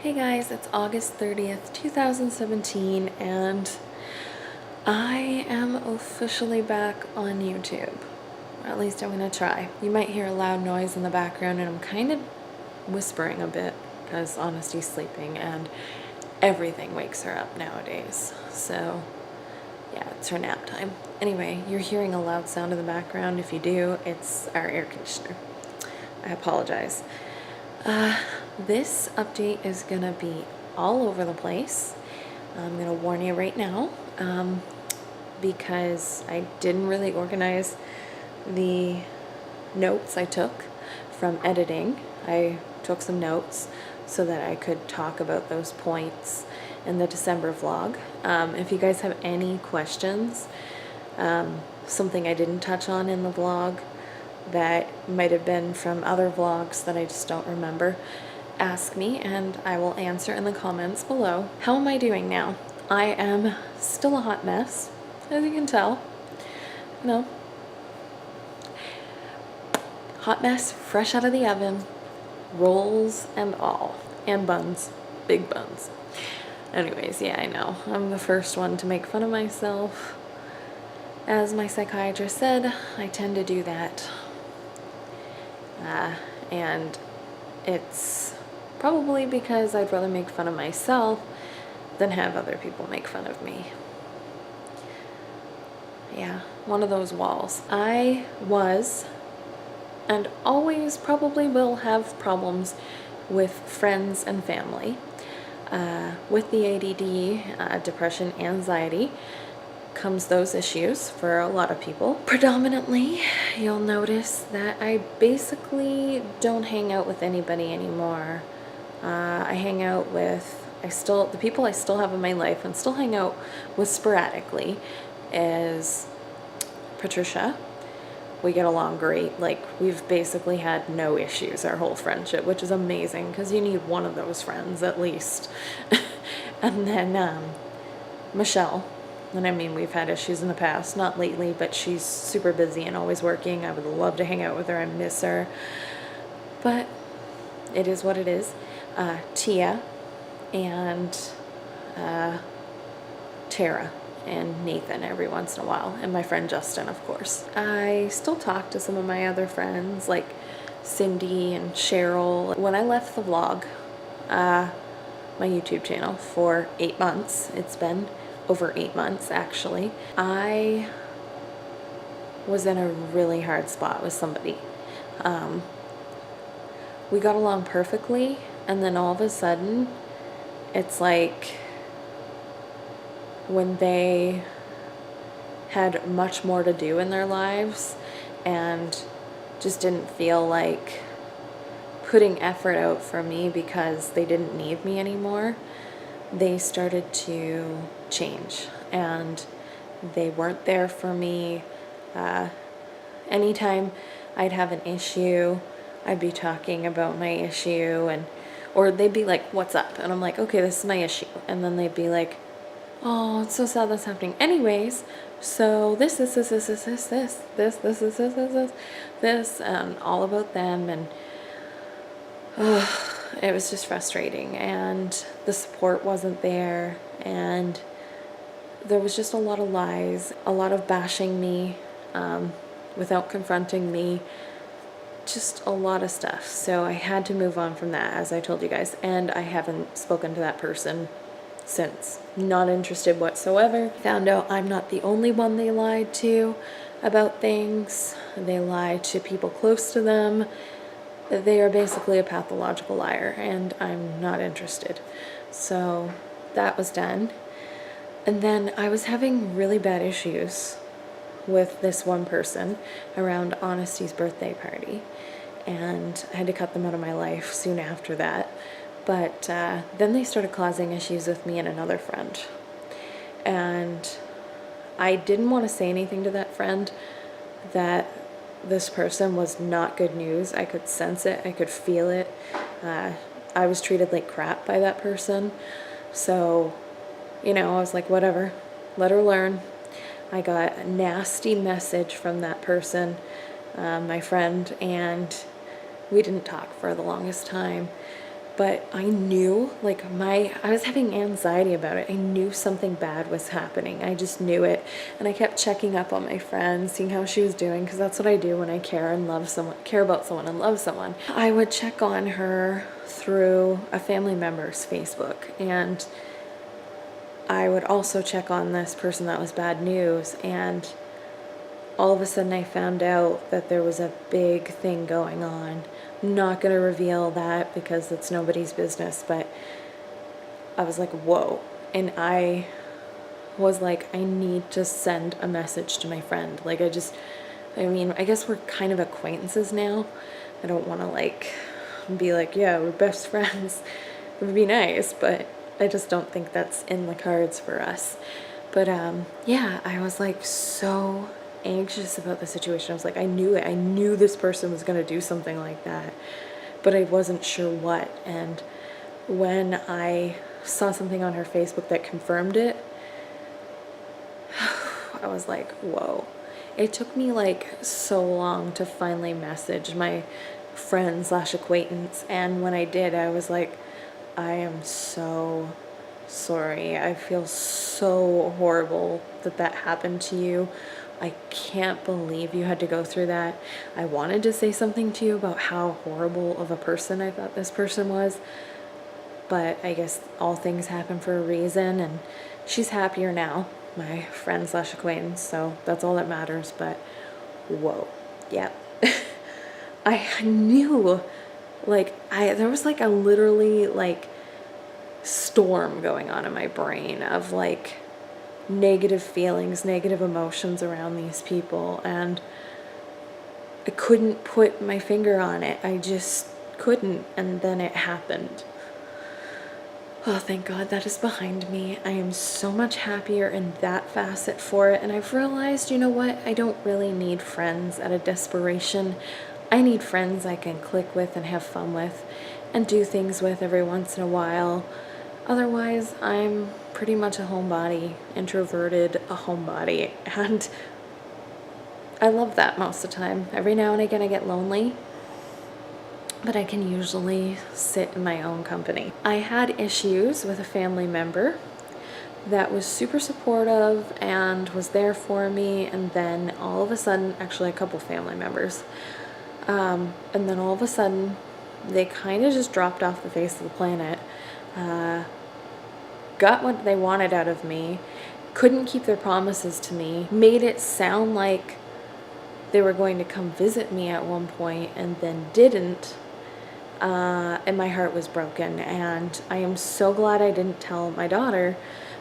Hey guys, it's August 30th, 2017, and I am officially back on YouTube. At least I'm gonna try. You might hear a loud noise in the background, and I'm kind of whispering a bit because Honesty's sleeping and everything wakes her up nowadays. So, yeah, it's her nap time. Anyway, you're hearing a loud sound in the background. If you do, it's our air conditioner. I apologize. This update is gonna be all over the place. I'm gonna warn you right now, because I didn't really organize the notes I took from editing. I took some notes so that I could talk about those points in the December vlog. If you guys have any questions, something I didn't touch on in the vlog that might have been from other vlogs that I just don't remember, ask me and I will answer in the comments below. How am I doing now? I am still a hot mess, as you can tell. You know, hot mess, fresh out of the oven, rolls and all, and buns, big buns. Anyways, yeah, I know, I'm the first one to make fun of myself. As my psychiatrist said, I tend to do that. And it's probably because I'd rather make fun of myself than have other people make fun of me. Yeah, one of those walls. I was, and always probably will have problems with friends and family. With the ADD, depression, anxiety, comes those issues for a lot of people. Predominantly, you'll notice that I basically don't hang out with anybody anymore. I hang out with, the people I still have in my life and still hang out with sporadically is Patricia. We get along great. Like, we've basically had no issues our whole friendship, which is amazing because you need one of those friends at least. And then Michelle. And I mean, we've had issues in the past, not lately, but she's super busy and always working. I would love to hang out with her. I miss her. But it is what it is. Tia and Tara and Nathan every once in a while, and my friend Justin, of course. I still talk to some of my other friends, like Cindy and Cheryl. When I left the vlog, my YouTube channel, for 8 months, it's been over 8 months actually, I was in a really hard spot with somebody. We got along perfectly, and then all of a sudden, it's like when they had much more to do in their lives and just didn't feel like putting effort out for me because they didn't need me anymore, they started to change and they weren't there for me. Anytime I'd have an issue, I'd be talking about my issue, or they'd be like, "What's up?" And I'm like, "Okay, this is my issue." And then they'd be like, "Oh, it's so sad that's happening. Anyways, so this, and all about them." And it was just frustrating, and the support wasn't there, and there was just a lot of lies, a lot of bashing me without confronting me, just a lot of stuff. So I had to move on from that, as I told you guys, and I haven't spoken to that person since. Not interested whatsoever. Found out I'm not the only one they lied to about things. They lied to people close to them. They are basically a pathological liar, and I'm not interested. So that was done. And then I was having really bad issues with this one person around Honesty's birthday party, and I had to cut them out of my life soon after that. But then they started causing issues with me and another friend, and I didn't want to say anything to that friend that this person was not good news. I could sense it, I could feel it. I was treated like crap by that person, so I was like, whatever, let her learn. I got a nasty message from that person, my friend, and we didn't talk for the longest time. But I knew, like, I was having anxiety about it. I knew something bad was happening. I just knew it. And I kept checking up on my friend, seeing how she was doing, because that's what I do when I care about someone and love someone. I would check on her through a family member's Facebook, and I would also check on this person that was bad news, and all of a sudden I found out that there was a big thing going on. I'm not going to reveal that because it's nobody's business, but I was like, whoa. And I was like, I need to send a message to my friend. Like, I guess we're kind of acquaintances now. I don't want to like be like, yeah, we're best friends. It would be nice, but I just don't think that's in the cards for us. But yeah, I was like so anxious about the situation. I was like, I knew it. I knew this person was going to do something like that, but I wasn't sure what. And when I saw something on her Facebook that confirmed it, I was like, whoa. It took me like so long to finally message my friend / acquaintance, and when I did, I was like, I am so sorry. I feel so horrible that happened to you. I can't believe you had to go through that. I wanted to say something to you about how horrible of a person I thought this person was, but I guess all things happen for a reason, and she's happier now, my friend / acquaintance, so that's all that matters. But whoa, yeah. I knew, like, there was like a literally like storm going on in my brain of like negative feelings, negative emotions around these people, and I couldn't put my finger on it. I just couldn't, and then it happened. Oh, thank God that is behind me. I am so much happier in that facet for it, and I've realized, you know what, I don't really need friends out of desperation. I need friends I can click with and have fun with and do things with every once in a while. Otherwise, I'm pretty much a homebody, introverted, a homebody, and I love that most of the time. Every now and again I get lonely, but I can usually sit in my own company. I had issues with a family member that was super supportive and was there for me, and then all of a sudden, actually a couple family members, and then all of a sudden they kind of just dropped off the face of the planet, got what they wanted out of me, couldn't keep their promises to me, made it sound like they were going to come visit me at one point and then didn't, and my heart was broken. And I am so glad I didn't tell my daughter,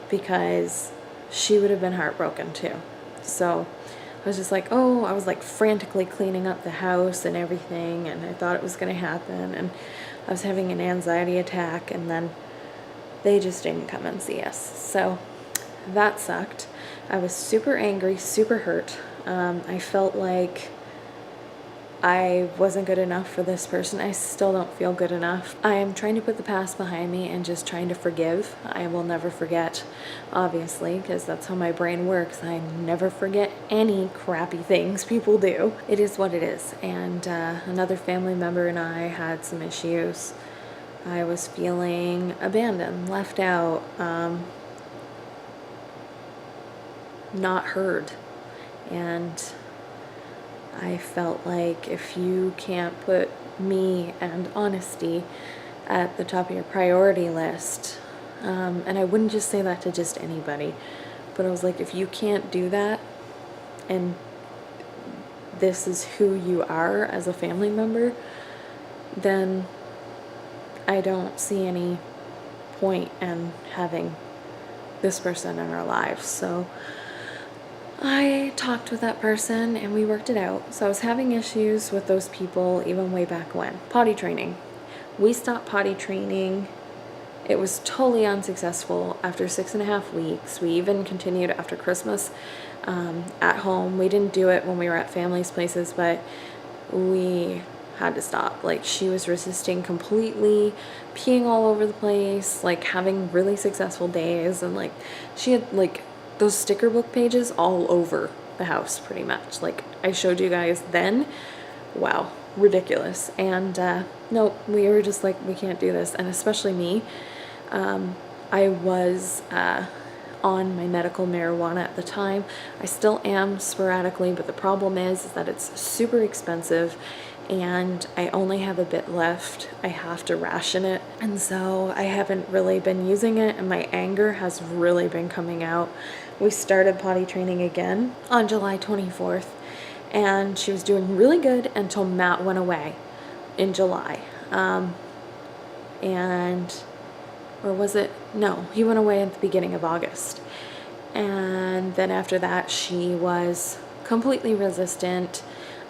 because she would have been heartbroken too. So I was just like, oh, I was like frantically cleaning up the house and everything, and I thought it was going to happen, and I was having an anxiety attack, and then they just didn't come and see us. So that sucked. I was super angry, super hurt. I felt like I wasn't good enough for this person. I still don't feel good enough. I am trying to put the past behind me and just trying to forgive. I will never forget, obviously, because that's how my brain works. I never forget any crappy things people do. It is what it is. And another family member and I had some issues. I was feeling abandoned, left out, not heard. And I felt like if you can't put me and honesty at the top of your priority list, and I wouldn't just say that to just anybody, but I was like, if you can't do that, and this is who you are as a family member, then I don't see any point in having this person in our lives. So I talked with that person and we worked it out. So I was having issues with those people even way back when. Potty training. We stopped potty training. It was totally unsuccessful after 6.5 weeks. We even continued after Christmas at home. We didn't do it when we were at families' places, but we had to stop. Like, she was resisting completely, peeing all over the place, like having really successful days, and like she had like those sticker book pages all over the house pretty much. Like I showed you guys then. Wow, ridiculous. And no, we were just like, we can't do this. And especially me, I was on my medical marijuana at the time. I still am sporadically, but the problem is that it's super expensive and I only have a bit left. I have to ration it. And so I haven't really been using it, and my anger has really been coming out. We started potty training again on July 24th, and she was doing really good until Matt went away in July. Or was it? No, he went away at the beginning of August. And then after that, she was completely resistant,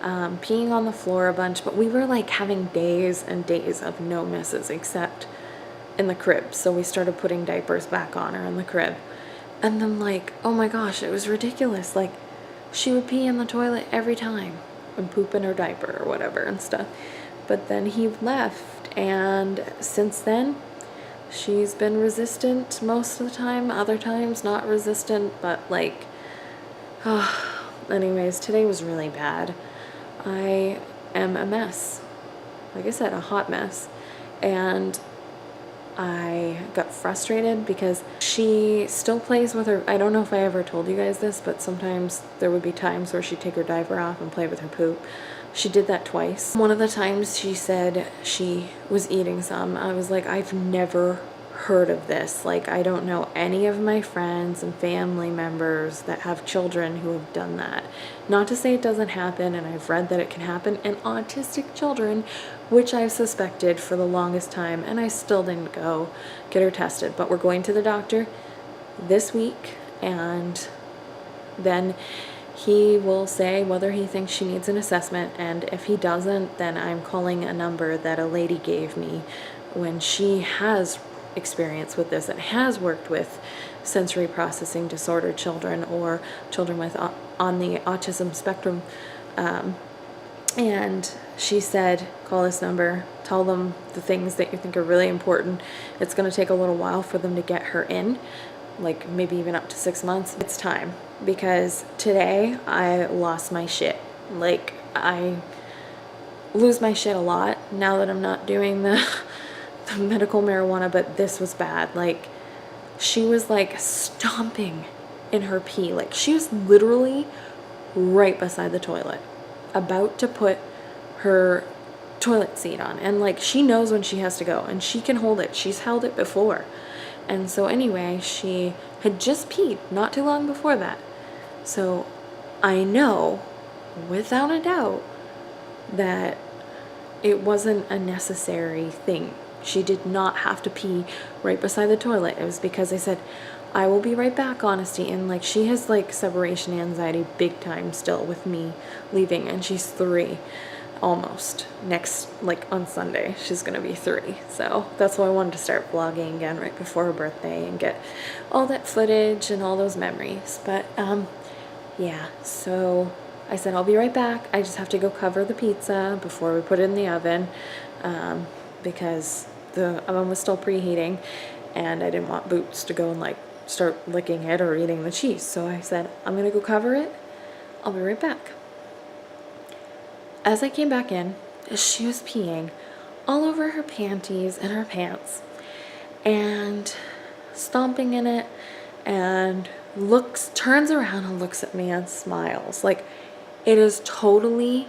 peeing on the floor a bunch, but we were like having days and days of no misses except in the crib. So we started putting diapers back on her in the crib. And then like, oh my gosh, it was ridiculous. Like, she would pee in the toilet every time and poop in her diaper or whatever and stuff. But then he left, and since then, she's been resistant most of the time. Other times not resistant, but like, anyways, today was really bad. I am a mess. Like I said, a hot mess. And I got frustrated because she still plays with her. I don't know if I ever told you guys this, but sometimes there would be times where she'd take her diaper off and play with her poop. She did that twice. One of the times she said she was eating some. I was like, I've never heard of this. Like, I don't know any of my friends and family members that have children who have done that. Not to say it doesn't happen, and I've read that it can happen in autistic children, which I've suspected for the longest time, and I still didn't go get her tested. But we're going to the doctor this week, and then he will say whether he thinks she needs an assessment, and if he doesn't, then I'm calling a number that a lady gave me when she has experience with this and has worked with sensory processing disorder children or children with on the autism spectrum. And she said, call this number, tell them the things that you think are really important. It's going to take a little while for them to get her in, like maybe even up to 6 months. It's time, because today I lost my shit. Like, I lose my shit a lot now that I'm not doing the medical marijuana, but this was bad. Like, she was like stomping in her pee. Like, she was literally right beside the toilet, about to put her toilet seat on, and like, she knows when she has to go and she can hold it. She's held it before. And so anyway, she had just peed not too long before that. So I know without a doubt that it wasn't a necessary thing. She did not have to pee right beside the toilet. It was because I said, I will be right back, Honesty. And like, she has like separation anxiety big time still with me leaving, and she's 3 almost. Next, like on Sunday, she's gonna be 3. So that's why I wanted to start vlogging again right before her birthday and get all that footage and all those memories. But yeah, so I said, I'll be right back. I just have to go cover the pizza before we put it in the oven, because the oven was still preheating and I didn't want Boots to go and like start licking it or eating the cheese. So I said, I'm gonna go cover it. I'll be right back. As I came back in, she was peeing all over her panties and her pants and stomping in it, and turns around and looks at me and smiles. Like, it is totally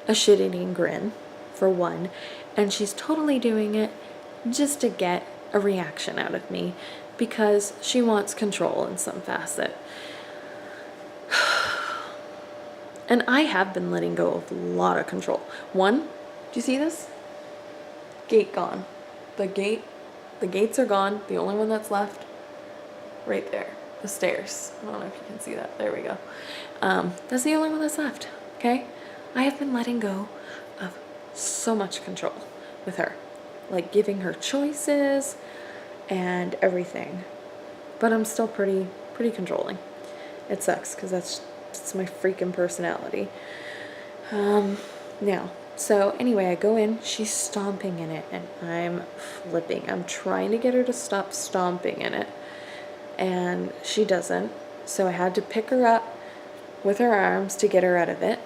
a shit-eating grin, for one, and she's totally doing it just to get a reaction out of me because she wants control in some facet. And I have been letting go of a lot of control. One, do you see this? Gate gone. The gates are gone. The only one that's left, right there, the stairs. I don't know if you can see that. There we go. That's the only one that's left, okay? I have been letting go of so much control with her, like giving her choices and everything. But I'm still pretty controlling. It sucks because it's my freaking personality. Now, so anyway, I go in, she's stomping in it, and I'm flipping. I'm trying to get her to stop stomping in it, and she doesn't. So I had to pick her up with her arms to get her out of it.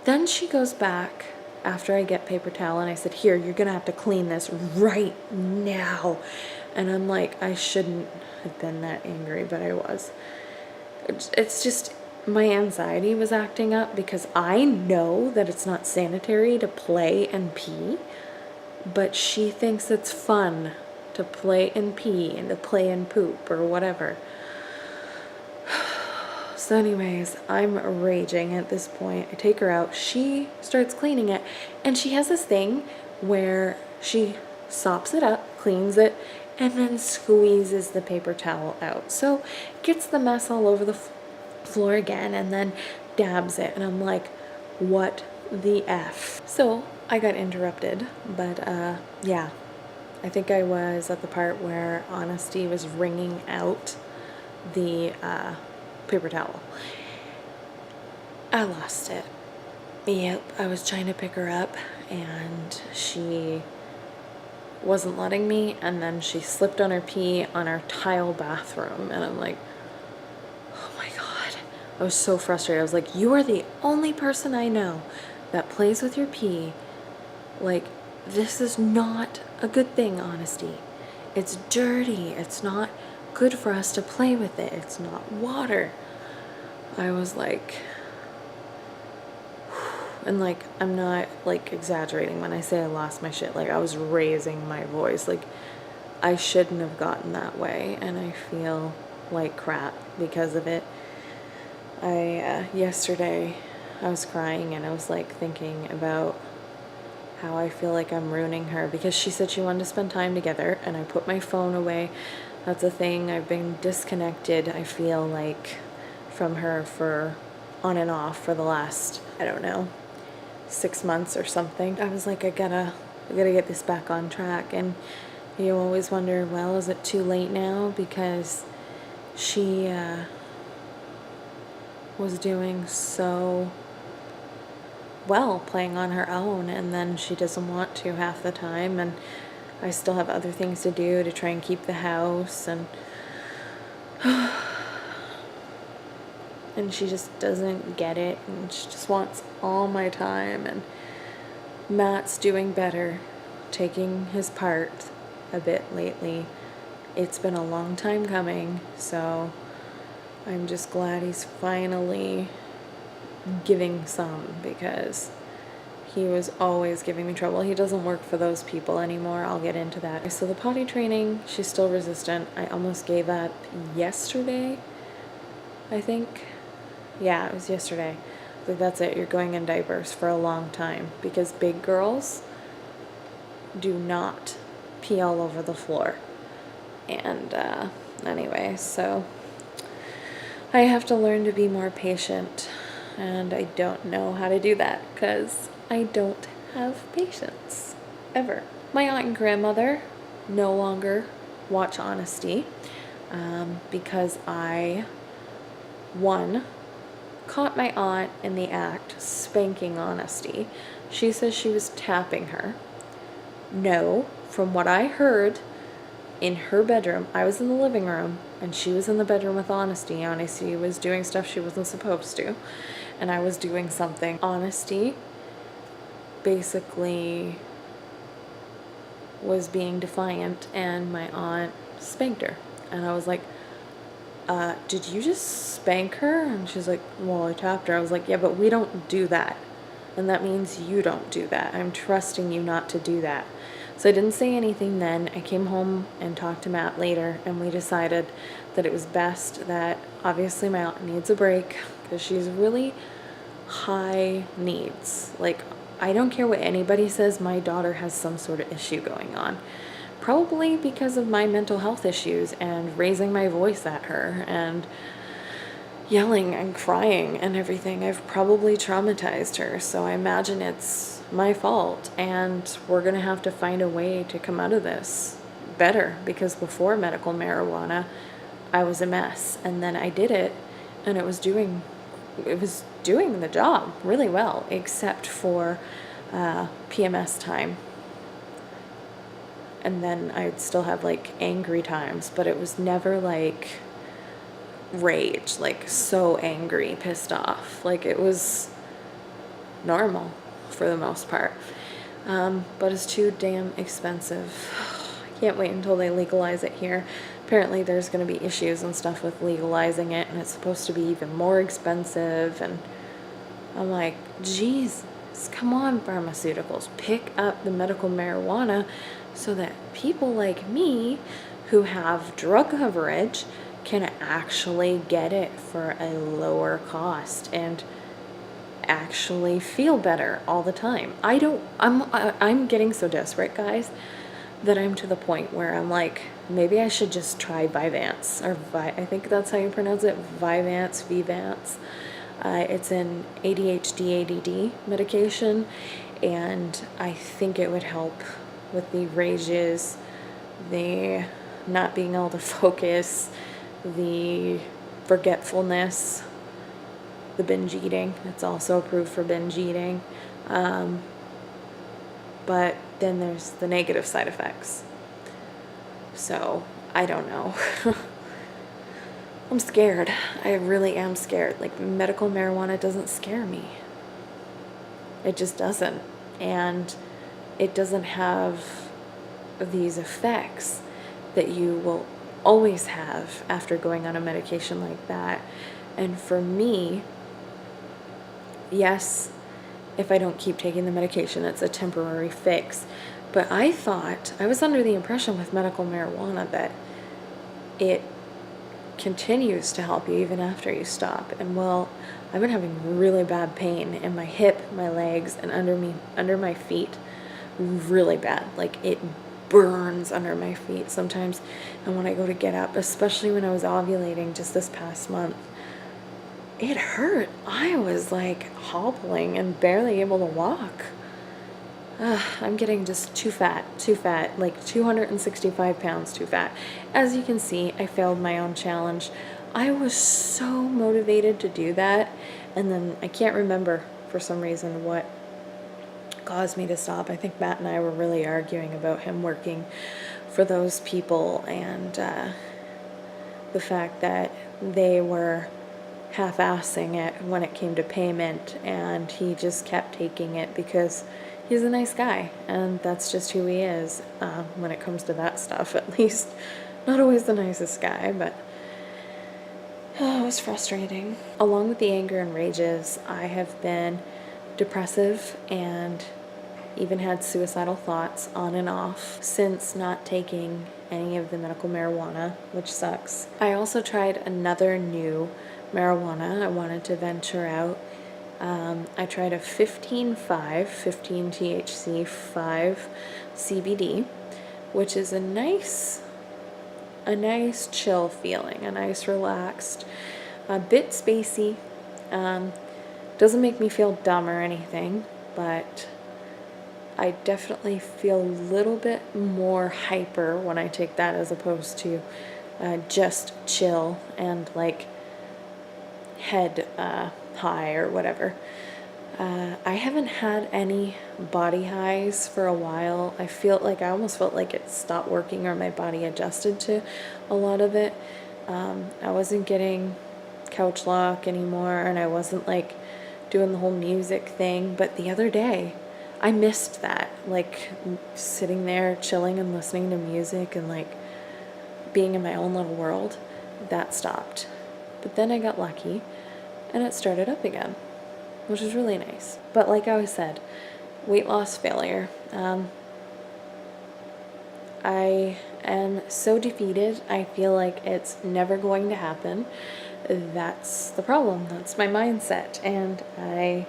Then she goes back after I get paper towel and I said, here, you're gonna have to clean this right now. And I'm like, I shouldn't have been that angry, but I was. It's just, my anxiety was acting up because I know that it's not sanitary to play and pee, but she thinks it's fun to play and pee and to play and poop or whatever. So anyways, I'm raging at this point. I take her out. She starts cleaning it. And she has this thing where she sops it up, cleans it, and then squeezes the paper towel out. So gets the mess all over the floor again and then dabs it. And I'm like, what the F? So I got interrupted. But yeah, I think I was at the part where Honesty was wringing out the paper towel. I lost it. Yep, I was trying to pick her up and she wasn't letting me, and then she slipped on her pee on our tile bathroom, and I'm like, oh my God. I was so frustrated. I was like, you are the only person I know that plays with your pee. Like, this is not a good thing, Honesty. It's dirty. It's not good for us to play with it. It's not water. I was like, and like, I'm not like exaggerating when I say I lost my shit. Like, I was raising my voice. Like, I shouldn't have gotten that way, and I feel like crap because of it. Yesterday I was crying and I was like thinking about how I feel like I'm ruining her because she said she wanted to spend time together, and I put my phone away. That's a thing. I've been disconnected, I feel like, from her for on and off for the last, I don't know, 6 months or something. I was like, I gotta get this back on track. And you always wonder, well, is it too late now? Because she was doing so well playing on her own, and then she doesn't want to half the time, and I still have other things to do to try and keep the house, and and she just doesn't get it, and she just wants all my time. And Matt's doing better, taking his part a bit lately. It's been a long time coming, so I'm just glad he's finally giving some, because he was always giving me trouble. He doesn't work for those people anymore. I'll get into that. So the potty training, she's still resistant. I almost gave up yesterday, I think. Yeah, it was yesterday. Like, that's it. You're going in diapers for a long time, because big girls do not pee all over the floor. And anyway, so I have to learn to be more patient, and I don't know how to do that because I don't have patience ever. My aunt and grandmother no longer watch Honesty because I, one, caught my aunt in the act spanking Honesty. She says she was tapping her. No, from what I heard, in her bedroom, I was in the living room and she was in the bedroom with Honesty. Honesty was doing stuff she wasn't supposed to, and I was doing something. Honesty basically was being defiant, and my aunt spanked her. And I was like, did you just spank her? And she's like, well, I tapped her. I was like, yeah, but we don't do that. And that means you don't do that. I'm trusting you not to do that. So I didn't say anything then. I came home and talked to Matt later, and we decided that it was best that obviously my aunt needs a break because she's really high needs. Like, I don't care what anybody says, my daughter has some sort of issue going on. Probably because of my mental health issues and raising my voice at her and yelling and crying and everything. I've probably traumatized her, so I imagine it's my fault, and we're gonna have to find a way to come out of this better, because before medical marijuana I was a mess, and then I did it and it was doing the job really well, except for PMS time. And then I'd still have like angry times, but it was never like rage, like so angry, pissed off. Like, it was normal. for the most part. But it's too damn expensive. I can't wait until they legalize it here. Apparently there's going to be issues and stuff with legalizing it, and it's supposed to be even more expensive, and I'm like, geez, come on, pharmaceuticals, pick up the medical marijuana so that people like me who have drug coverage can actually get it for a lower cost and actually feel better all the time. I'm getting so desperate, guys, that I'm to the point where I'm like, maybe I should just try Vyvanse, or I think that's how you pronounce it, Vyvanse. It's an ADHD, ADD medication, and I think it would help with the rages, the not being able to focus, the forgetfulness, the binge eating. It's also approved for binge eating. But then there's the negative side effects. So, I don't know. I'm scared. I really am scared. Like, medical marijuana doesn't scare me. It just doesn't. And it doesn't have these effects that you will always have after going on a medication like that. And for me, yes, if I don't keep taking the medication, it's a temporary fix. But I was under the impression with medical marijuana that it continues to help you even after you stop. And well, I've been having really bad pain in my hip, my legs, and under my feet, really bad. Like, it burns under my feet sometimes. And when I go to get up, especially when I was ovulating just this past month, it hurt. I was like hobbling and barely able to walk. I'm getting just too fat, like 265 pounds too fat. As you can see, I failed my own challenge. I was so motivated to do that, and then I can't remember for some reason what caused me to stop. I think Matt and I were really arguing about him working for those people, and the fact that they were half-assing it when it came to payment, and he just kept taking it because he's a nice guy, and that's just who he is when it comes to that stuff, at least. Not always the nicest guy, but it was frustrating. Along with the anger and rages, I have been depressive and even had suicidal thoughts on and off since not taking any of the medical marijuana, which sucks. I also tried another new marijuana. I wanted to venture out. I tried a 15 THC, 5 CBD, which is a nice chill feeling, a nice relaxed, a bit spacey. Doesn't make me feel dumb or anything, but I definitely feel a little bit more hyper when I take that as opposed to just chill and like head high or whatever. I haven't had any body highs for a while. I almost felt like it stopped working, or my body adjusted to a lot of it. I wasn't getting couch lock anymore, and I wasn't like doing the whole music thing. But the other day, I missed that, like sitting there chilling and listening to music and like being in my own little world. That stopped. But then I got lucky and it started up again, which is really nice. But like I said, weight loss failure. I am so defeated. I feel like it's never going to happen. That's the problem. That's my mindset. And I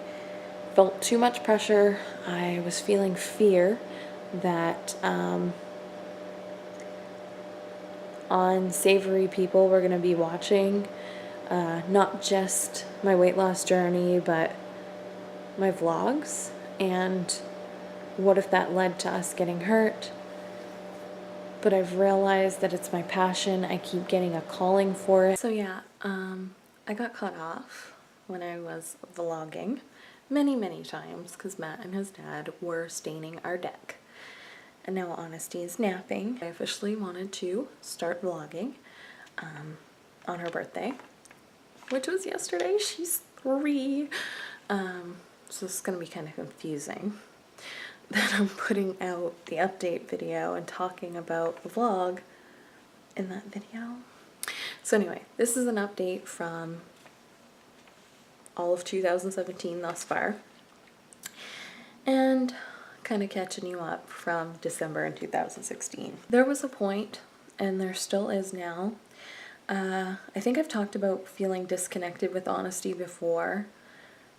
felt too much pressure. I was feeling fear that unsavory people were going to be watching not just my weight loss journey, but my vlogs. And what if that led to us getting hurt? But I've realized that it's my passion. I keep getting a calling for it. So yeah, I got cut off when I was vlogging many times because Matt and his dad were staining our deck. And now Honesty is napping. I officially wanted to start vlogging on her birthday, which was yesterday. She's 3. so this is going to be kind of confusing that I'm putting out the update video and talking about the vlog in that video. So anyway, this is an update from all of 2017 thus far, and kind of catching you up from December in 2016. There was a point, and there still is now, I think I've talked about feeling disconnected with Honesty before,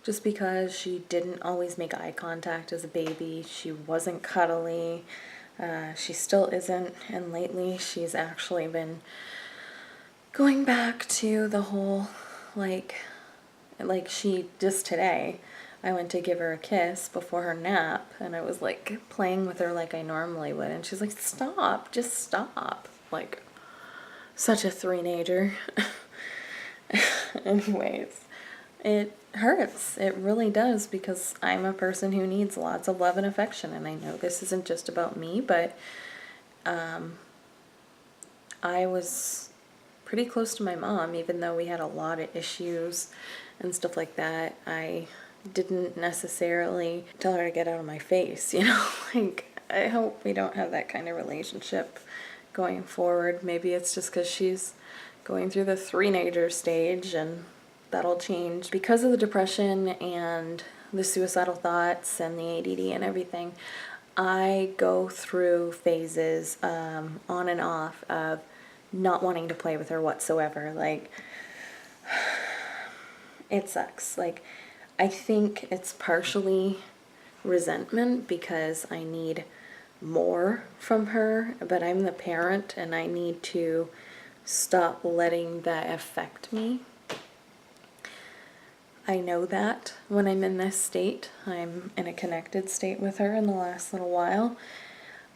just because she didn't always make eye contact as a baby. She wasn't cuddly. She still isn't, and lately she's actually been going back to the whole, like she just today, I went to give her a kiss before her nap, and I was like playing with her like I normally would, and she's like, stop, just stop. Like, such a three-nager. Anyways, it hurts. It really does, because I'm a person who needs lots of love and affection, and I know this isn't just about me, but I was pretty close to my mom, even though we had a lot of issues and stuff like that. I didn't necessarily tell her to get out of my face, you know? Like, I hope we don't have that kind of relationship going forward. Maybe it's just because she's going through the three-nager stage, and that'll change. Because of the depression and the suicidal thoughts and the ADD and everything, I go through phases on and off of not wanting to play with her whatsoever. Like, it sucks. Like, I think it's partially resentment because I need more from her, but I'm the parent and I need to stop letting that affect me. I know that when I'm in this state, I'm in a connected state with her in the last little while,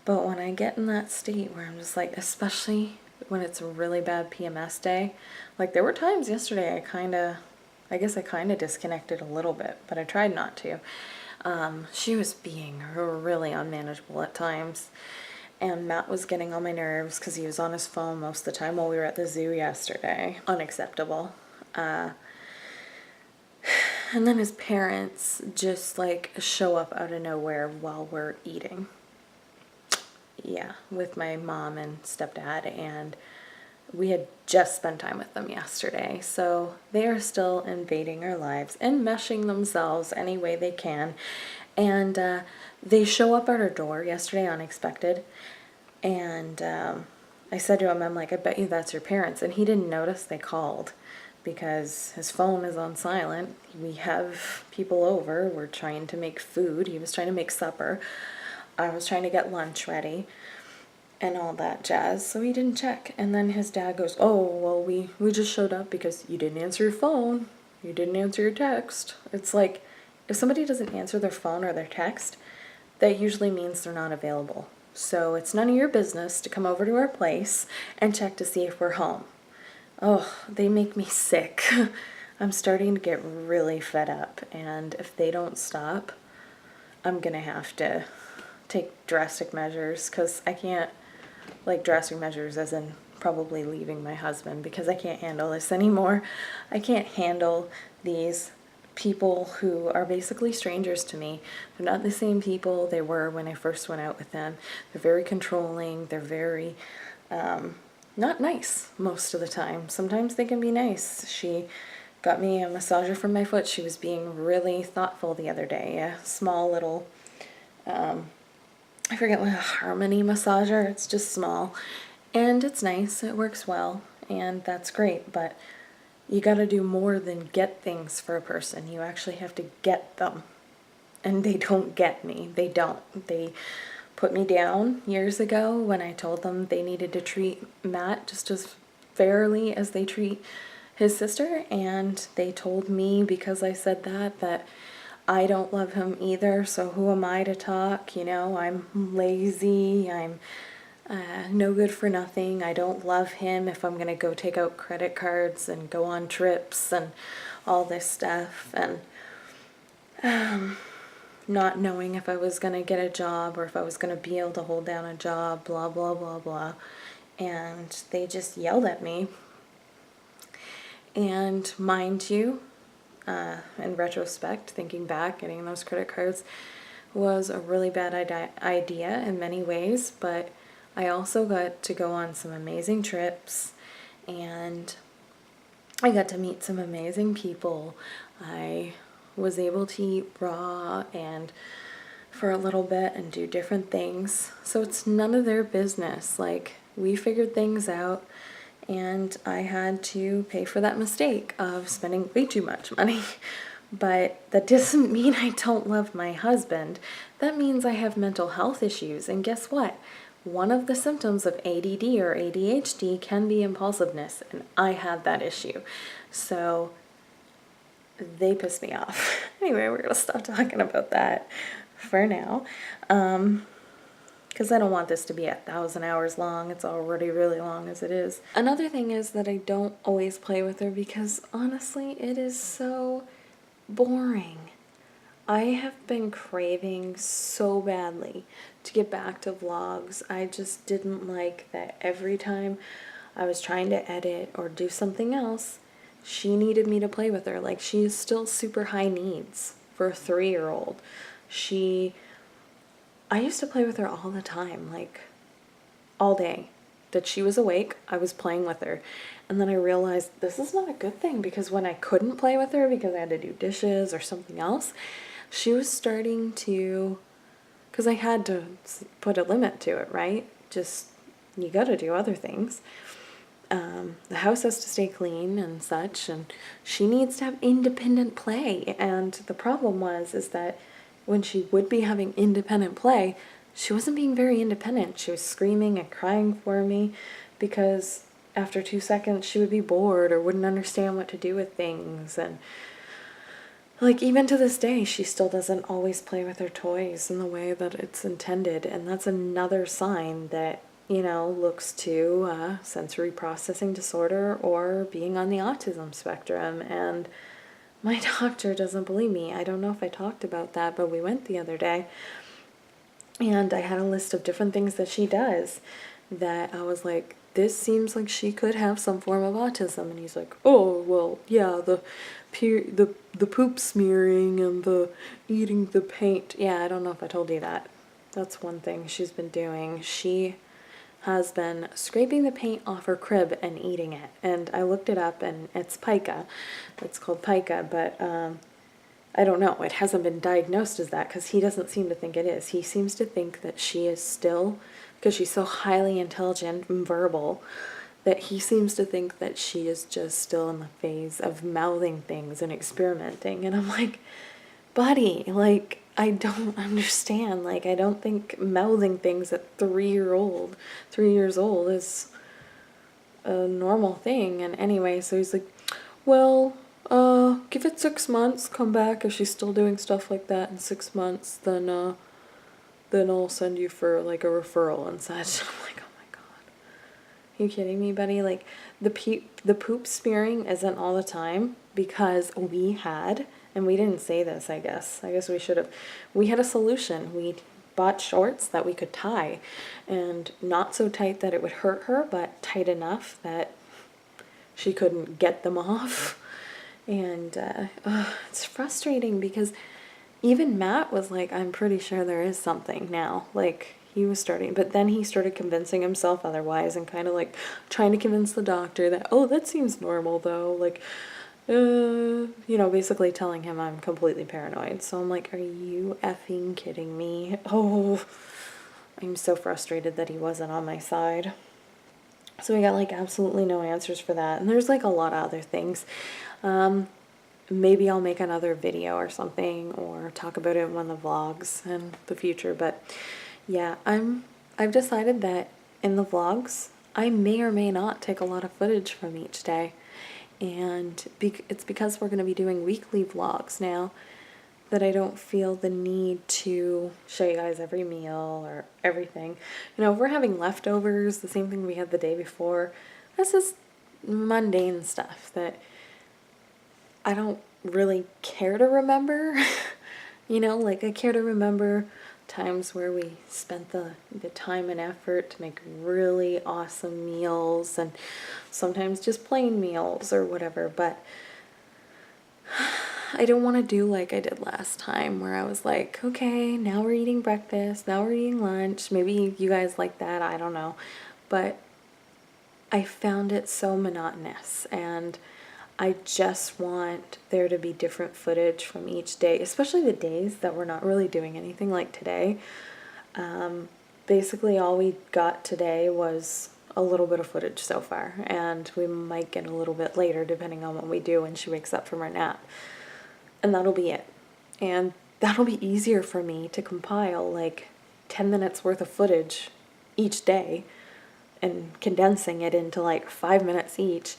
but when I get in that state where I'm just like, especially when it's a really bad PMS day, like there were times yesterday I guess I kind of disconnected a little bit, but I tried not to. She was being really unmanageable at times, and Matt was getting on my nerves because he was on his phone most of the time while we were at the zoo yesterday. Unacceptable. And then his parents just like show up out of nowhere while we're eating. Yeah, with my mom and stepdad, and we had just spent time with them yesterday, so they are still invading our lives and meshing themselves any way they can. And they show up at our door yesterday unexpected, and I said to him, I'm like, I bet you that's your parents. And he didn't notice they called because his phone is on silent. We have people over. We're trying to make food. He was trying to make supper. I was trying to get lunch ready and all that jazz, so he didn't check. And then his dad goes, oh, well, we just showed up because you didn't answer your phone. You didn't answer your text. It's like, if somebody doesn't answer their phone or their text, that usually means they're not available. So it's none of your business to come over to our place and check to see if we're home. Oh, they make me sick. I'm starting to get really fed up, and if they don't stop, I'm gonna have to take drastic measures, because I can't, like drastic measures as in probably leaving my husband, because I can't handle this anymore. I can't handle these people who are basically strangers to me. They're not the same people they were when I first went out with them. They're very controlling. They're very not nice most of the time. Sometimes they can be nice. She got me a massager for my foot. She was being really thoughtful the other day. A small little, I forget what, a Harmony massager. It's just small. And it's nice. It works well. And that's great. But you got to do more than get things for a person. You actually have to get them. And they don't get me. They don't. They put me down years ago when I told them they needed to treat Matt just as fairly as they treat his sister, and they told me because I said that I don't love him either, so who am I to talk? You know, I'm lazy, I'm no good for nothing, I don't love him if I'm gonna go take out credit cards and go on trips and all this stuff, and not knowing if I was going to get a job or if I was going to be able to hold down a job, blah, blah, blah, blah. And they just yelled at me. And mind you, in retrospect, thinking back, getting those credit cards was a really bad idea in many ways, but I also got to go on some amazing trips, and I got to meet some amazing people. I was able to eat raw and for a little bit and do different things. So it's none of their business. Like, we figured things out, and I had to pay for that mistake of spending way too much money. But that doesn't mean I don't love my husband. That means I have mental health issues. And guess what? One of the symptoms of ADD or ADHD can be impulsiveness, and I have that issue. So they piss me off. Anyway, we're going to stop talking about that for now. Because I don't want this to be 1,000 hours long. It's already really long as it is. Another thing is that I don't always play with her because honestly, it is so boring. I have been craving so badly to get back to vlogs. I just didn't like that every time I was trying to edit or do something else, she needed me to play with her. Like, she is still super high needs for a 3-year-old. I used to play with her all the time, like all day. That she was awake, I was playing with her. And then I realized this is not a good thing, because when I couldn't play with her because I had to do dishes or something else, she was starting to, because I had to put a limit to it, right? Just, you gotta do other things. The house has to stay clean and such, and she needs to have independent play. And the problem is that when she would be having independent play, she wasn't being very independent. She was screaming and crying for me because after 2 seconds she would be bored or wouldn't understand what to do with things. And like, even to this day, she still doesn't always play with her toys in the way that it's intended. And that's another sign that, looks to sensory processing disorder or being on the autism spectrum. And my doctor doesn't believe me. I don't know if I talked about that, but we went the other day, and I had a list of different things that she does that I was like, this seems like she could have some form of autism. And he's like, oh, well, yeah, the poop smearing and the eating the paint. Yeah, I don't know if I told you that. That's one thing she's been doing. She has been scraping the paint off her crib and eating it. And I looked it up, and it's pica. It's called pica, but I don't know. It hasn't been diagnosed as that because he doesn't seem to think it is. He seems to think that she is still, because she's so highly intelligent and verbal, that he seems to think that she is just still in the phase of mouthing things and experimenting. And I'm like, buddy, like, I don't understand. Like, I don't think mouthing things at 3 years old is a normal thing. And anyway, so he's like, well, give it 6 months, come back. If she's still doing stuff like that in 6 months, then I'll send you for like a referral and such. I'm like, oh my God. Are you kidding me, buddy? Like, the poop smearing isn't all the time because we had, and we didn't say this, I guess we should have, we had a solution. We bought shorts that we could tie, and not so tight that it would hurt her, but tight enough that she couldn't get them off. And it's frustrating because even Matt was like, I'm pretty sure there is something now. Like, he was starting, but then he started convincing himself otherwise and kind of like trying to convince the doctor that, oh, that seems normal though. Like, basically telling him I'm completely paranoid. So I'm like, are you effing kidding me? Oh, I'm so frustrated that he wasn't on my side. So we got like absolutely no answers for that. And there's like a lot of other things. Maybe I'll make another video or something, or talk about it in one of the vlogs in the future. But yeah, I've decided that in the vlogs, I may or may not take a lot of footage from each day. And it's because we're going to be doing weekly vlogs now that I don't feel the need to show you guys every meal or everything. If we're having leftovers, the same thing we had the day before, that's just mundane stuff that I don't really care to remember. Like, I care to remember times where we spent the time and effort to make really awesome meals, and sometimes just plain meals or whatever. But I don't want to do like I did last time where I was like, okay, now we're eating breakfast, now we're eating lunch. Maybe you guys like that, I don't know. But I found it so monotonous, and I just want there to be different footage from each day, especially the days that we're not really doing anything like today. Basically all we got today was a little bit of footage so far, and we might get a little bit later depending on what we do when she wakes up from her nap. And that'll be it. And that'll be easier for me to compile like 10 minutes worth of footage each day and condensing it into like 5 minutes each.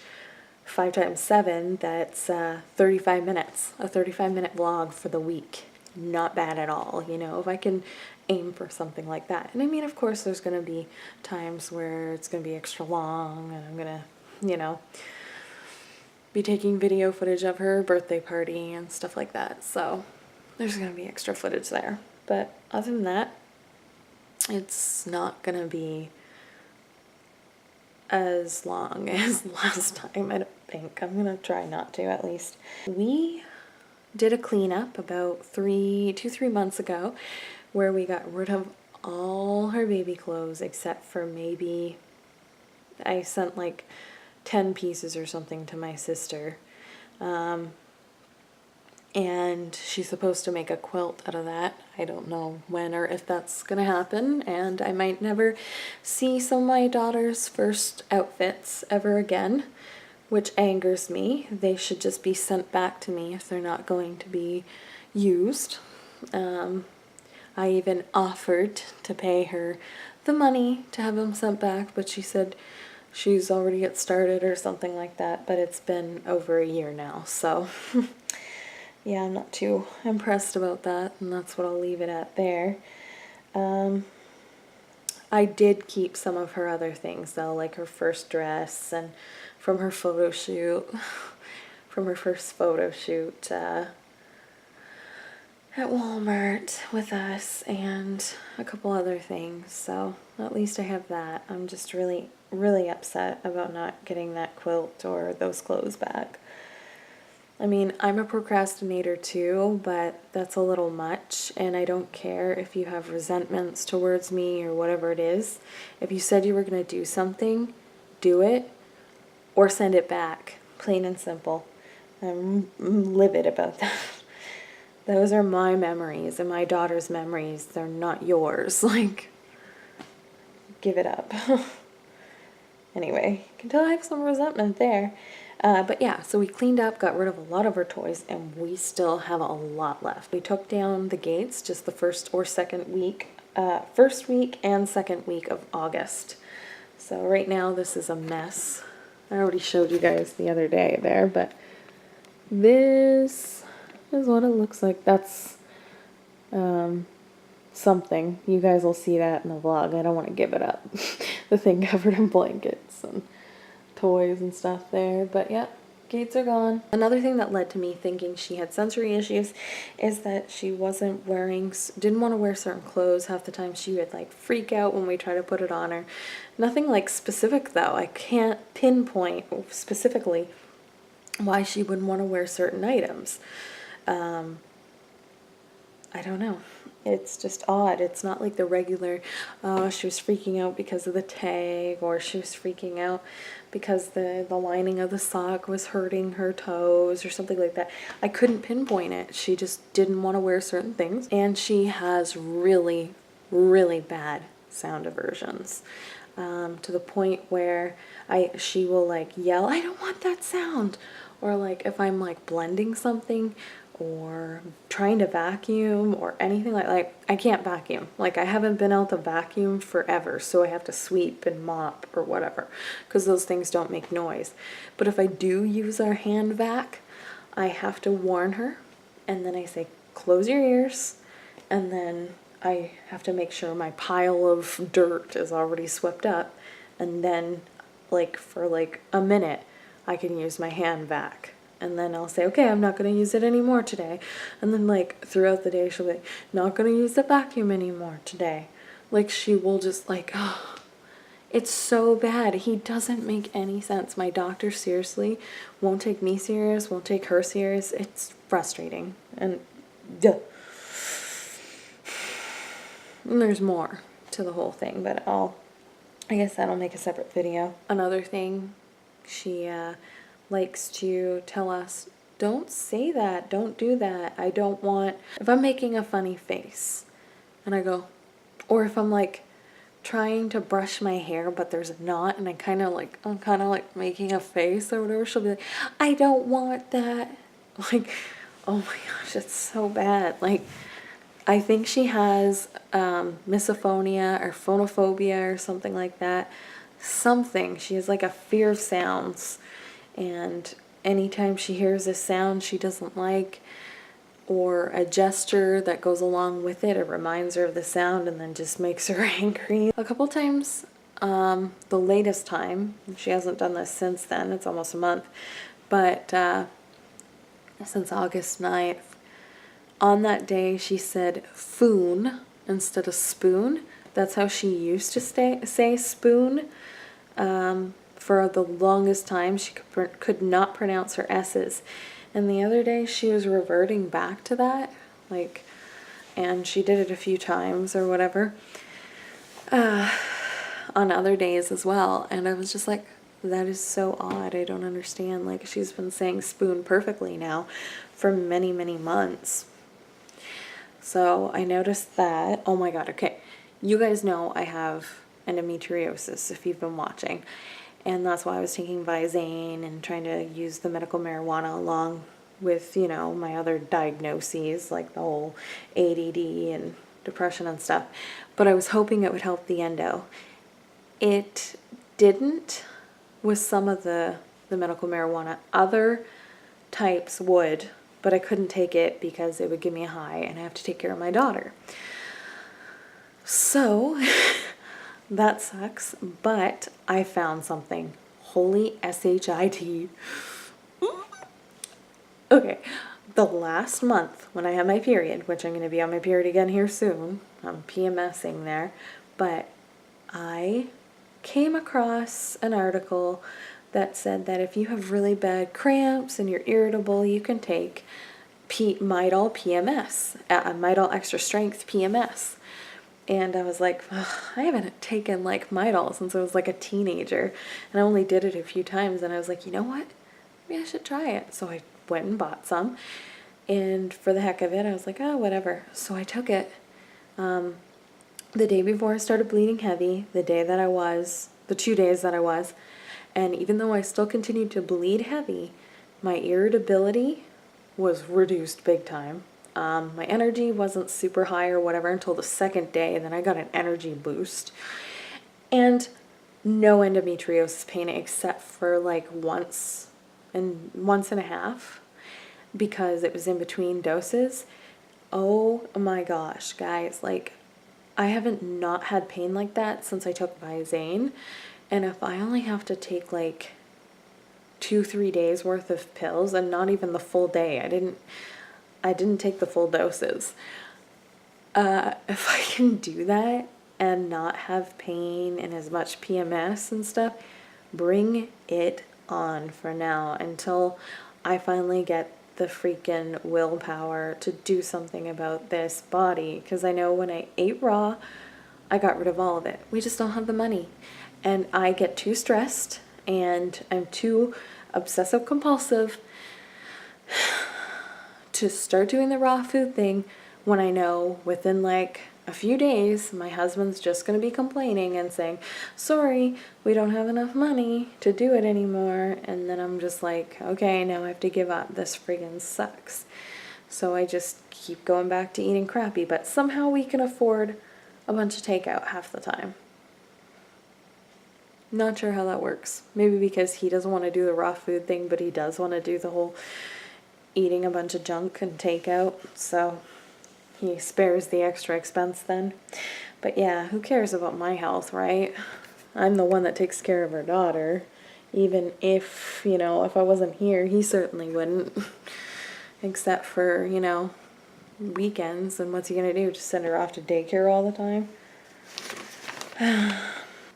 5 times 7, that's 35 minutes. A 35-minute vlog for the week. Not bad at all, you know, if I can aim for something like that. And I mean, of course, there's going to be times where it's going to be extra long, and I'm going to, you know, be taking video footage of her birthday party and stuff like that. So there's going to be extra footage there. But other than that, it's not going to be as long as last time, I don't think. I'm gonna try not to, at least. We did a cleanup about 3 months ago where we got rid of all her baby clothes except for maybe, I sent like 10 pieces or something to my sister. And she's supposed to make a quilt out of that. I don't know when or if that's gonna happen, and I might never see some of my daughter's first outfits ever again, which angers me. They should just be sent back to me if they're not going to be used. I even offered to pay her the money to have them sent back, but she said she's already get started or something like that, but it's been over a year now, so yeah, I'm not too impressed about that, and that's what I'll leave it at there. I did keep some of her other things though, like her first dress and from her photo shoot, from her first photo shoot at Walmart with us, and a couple other things, so at least I have that. I'm just really, really upset about not getting that quilt or those clothes back. I mean, I'm a procrastinator too, but that's a little much, and I don't care if you have resentments towards me or whatever it is. If you said you were going to do something, do it, or send it back. Plain and simple. I'm livid about that. Those are my memories and my daughter's memories. They're not yours. Like, give it up. Anyway, you can tell I have some resentment there. But yeah, so we cleaned up, got rid of a lot of her toys, and we still have a lot left. We took down the gates just the first week and second week of August. So right now this is a mess. I already showed you guys the other day there, but this is what it looks like. That's something. You guys will see that in the vlog. I don't want to give it up. The thing covered in blankets and toys and stuff there, but yeah, gates are gone. Another thing that led to me thinking she had sensory issues is that she didn't want to wear certain clothes. Half the time she would like freak out when we try to put it on her. Nothing like specific though. I can't pinpoint specifically why she wouldn't want to wear certain items. I don't know. It's just odd. It's not like the regular, she was freaking out because of the tag, or she was freaking out because the lining of the sock was hurting her toes or something like that. I couldn't pinpoint it. She just didn't want to wear certain things. And she has really, really bad sound aversions. To the point where she will like yell, "I don't want that sound." Or like if I'm like blending something or trying to vacuum or anything like I can't vacuum. Like I haven't been out to vacuum forever, so I have to sweep and mop or whatever because those things don't make noise. But if I do use our hand vac, I have to warn her, and then I say, close your ears, and then I have to make sure my pile of dirt is already swept up, and then like for like a minute I can use my hand vac. And then I'll say, okay, I'm not going to use it anymore today. And then like throughout the day, she'll be not going to use the vacuum anymore today. Like she will just like, oh, It's so bad. He doesn't make any sense. My doctor seriously won't take me serious, won't take her serious. It's frustrating. And duh. And there's more to the whole thing, but I guess that'll make a separate video. Another thing, she likes to tell us, don't say that, don't do that. I don't want, if I'm making a funny face and I go, or if I'm like trying to brush my hair but there's a knot and I'm kind of like making a face or whatever, she'll be like, I don't want that. Like, oh my gosh, it's so bad. Like, I think she has misophonia or phonophobia or something like that. Something. She has like a fear of sounds. And anytime she hears a sound she doesn't like, or a gesture that goes along with it, it reminds her of the sound and then just makes her angry. A couple times, the latest time, she hasn't done this since then, it's almost a month, but since August 9th, on that day she said foon instead of spoon. That's how she used to say spoon. For the longest time she could not pronounce her S's. And the other day she was reverting back to that, like, and she did it a few times or whatever, on other days as well. And I was just like, that is so odd. I don't understand. Like, she's been saying spoon perfectly now for many, many months. So I noticed that. Oh my God. Okay. You guys know I have endometriosis if you've been watching. And that's why I was taking Visane and trying to use the medical marijuana along with, you know, my other diagnoses, like the whole ADD and depression and stuff. But I was hoping it would help the endo. It didn't with some of the medical marijuana. Other types would, but I couldn't take it because it would give me a high and I have to take care of my daughter. So that sucks, but I found something. Holy SHIT. Okay, the last month when I had my period, which I'm going to be on my period again here soon, I'm PMSing there, but I came across an article that said that if you have really bad cramps and you're irritable, you can take Midol PMS, Midol Extra Strength PMS. And I was like, I haven't taken like Midol since I was like a teenager, and I only did it a few times, and I was like, you know what? Maybe I should try it. So I went and bought some, and for the heck of it, I was like, oh, whatever. So I took it the day before I started bleeding heavy, the 2 days that I was, and even though I still continued to bleed heavy, my irritability was reduced big time. My energy wasn't super high or whatever until the second day, and then I got an energy boost. And no endometriosis pain except for like once and a half because it was in between doses. Oh my gosh, guys, like, I haven't not had pain like that since I took Visane. And if I only have to take like 2-3 days worth of pills, and not even the full day, I didn't take the full doses. If I can do that and not have pain and as much PMS and stuff, bring it on for now until I finally get the freaking willpower to do something about this body. Because I know when I ate raw, I got rid of all of it. We just don't have the money. And I get too stressed and I'm too obsessive compulsive to start doing the raw food thing when I know within like a few days my husband's just going to be complaining and saying, sorry, we don't have enough money to do it anymore. And then I'm just like, okay, now I have to give up. This friggin' sucks. So I just keep going back to eating crappy, but somehow we can afford a bunch of takeout half the time. Not sure how that works. Maybe because he doesn't want to do the raw food thing, but he does want to do the whole eating a bunch of junk and takeout, so he spares the extra expense then. But yeah, who cares about my health, right? I'm the one that takes care of our daughter. Even if, you know, if I wasn't here, he certainly wouldn't. Except for, you know, weekends, and what's he gonna do? Just send her off to daycare all the time?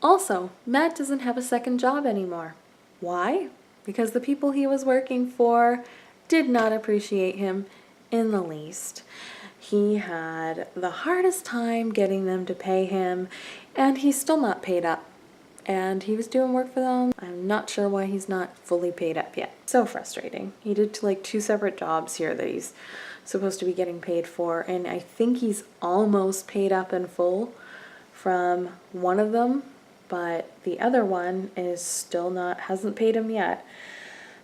Also, Matt doesn't have a second job anymore. Why? Because the people he was working for did not appreciate him in the least. He had the hardest time getting them to pay him, and he's still not paid up. And he was doing work for them. I'm not sure why he's not fully paid up yet. So frustrating. He did like 2 separate jobs here that he's supposed to be getting paid for, and I think he's almost paid up in full from one of them, but the other one is still not, hasn't paid him yet.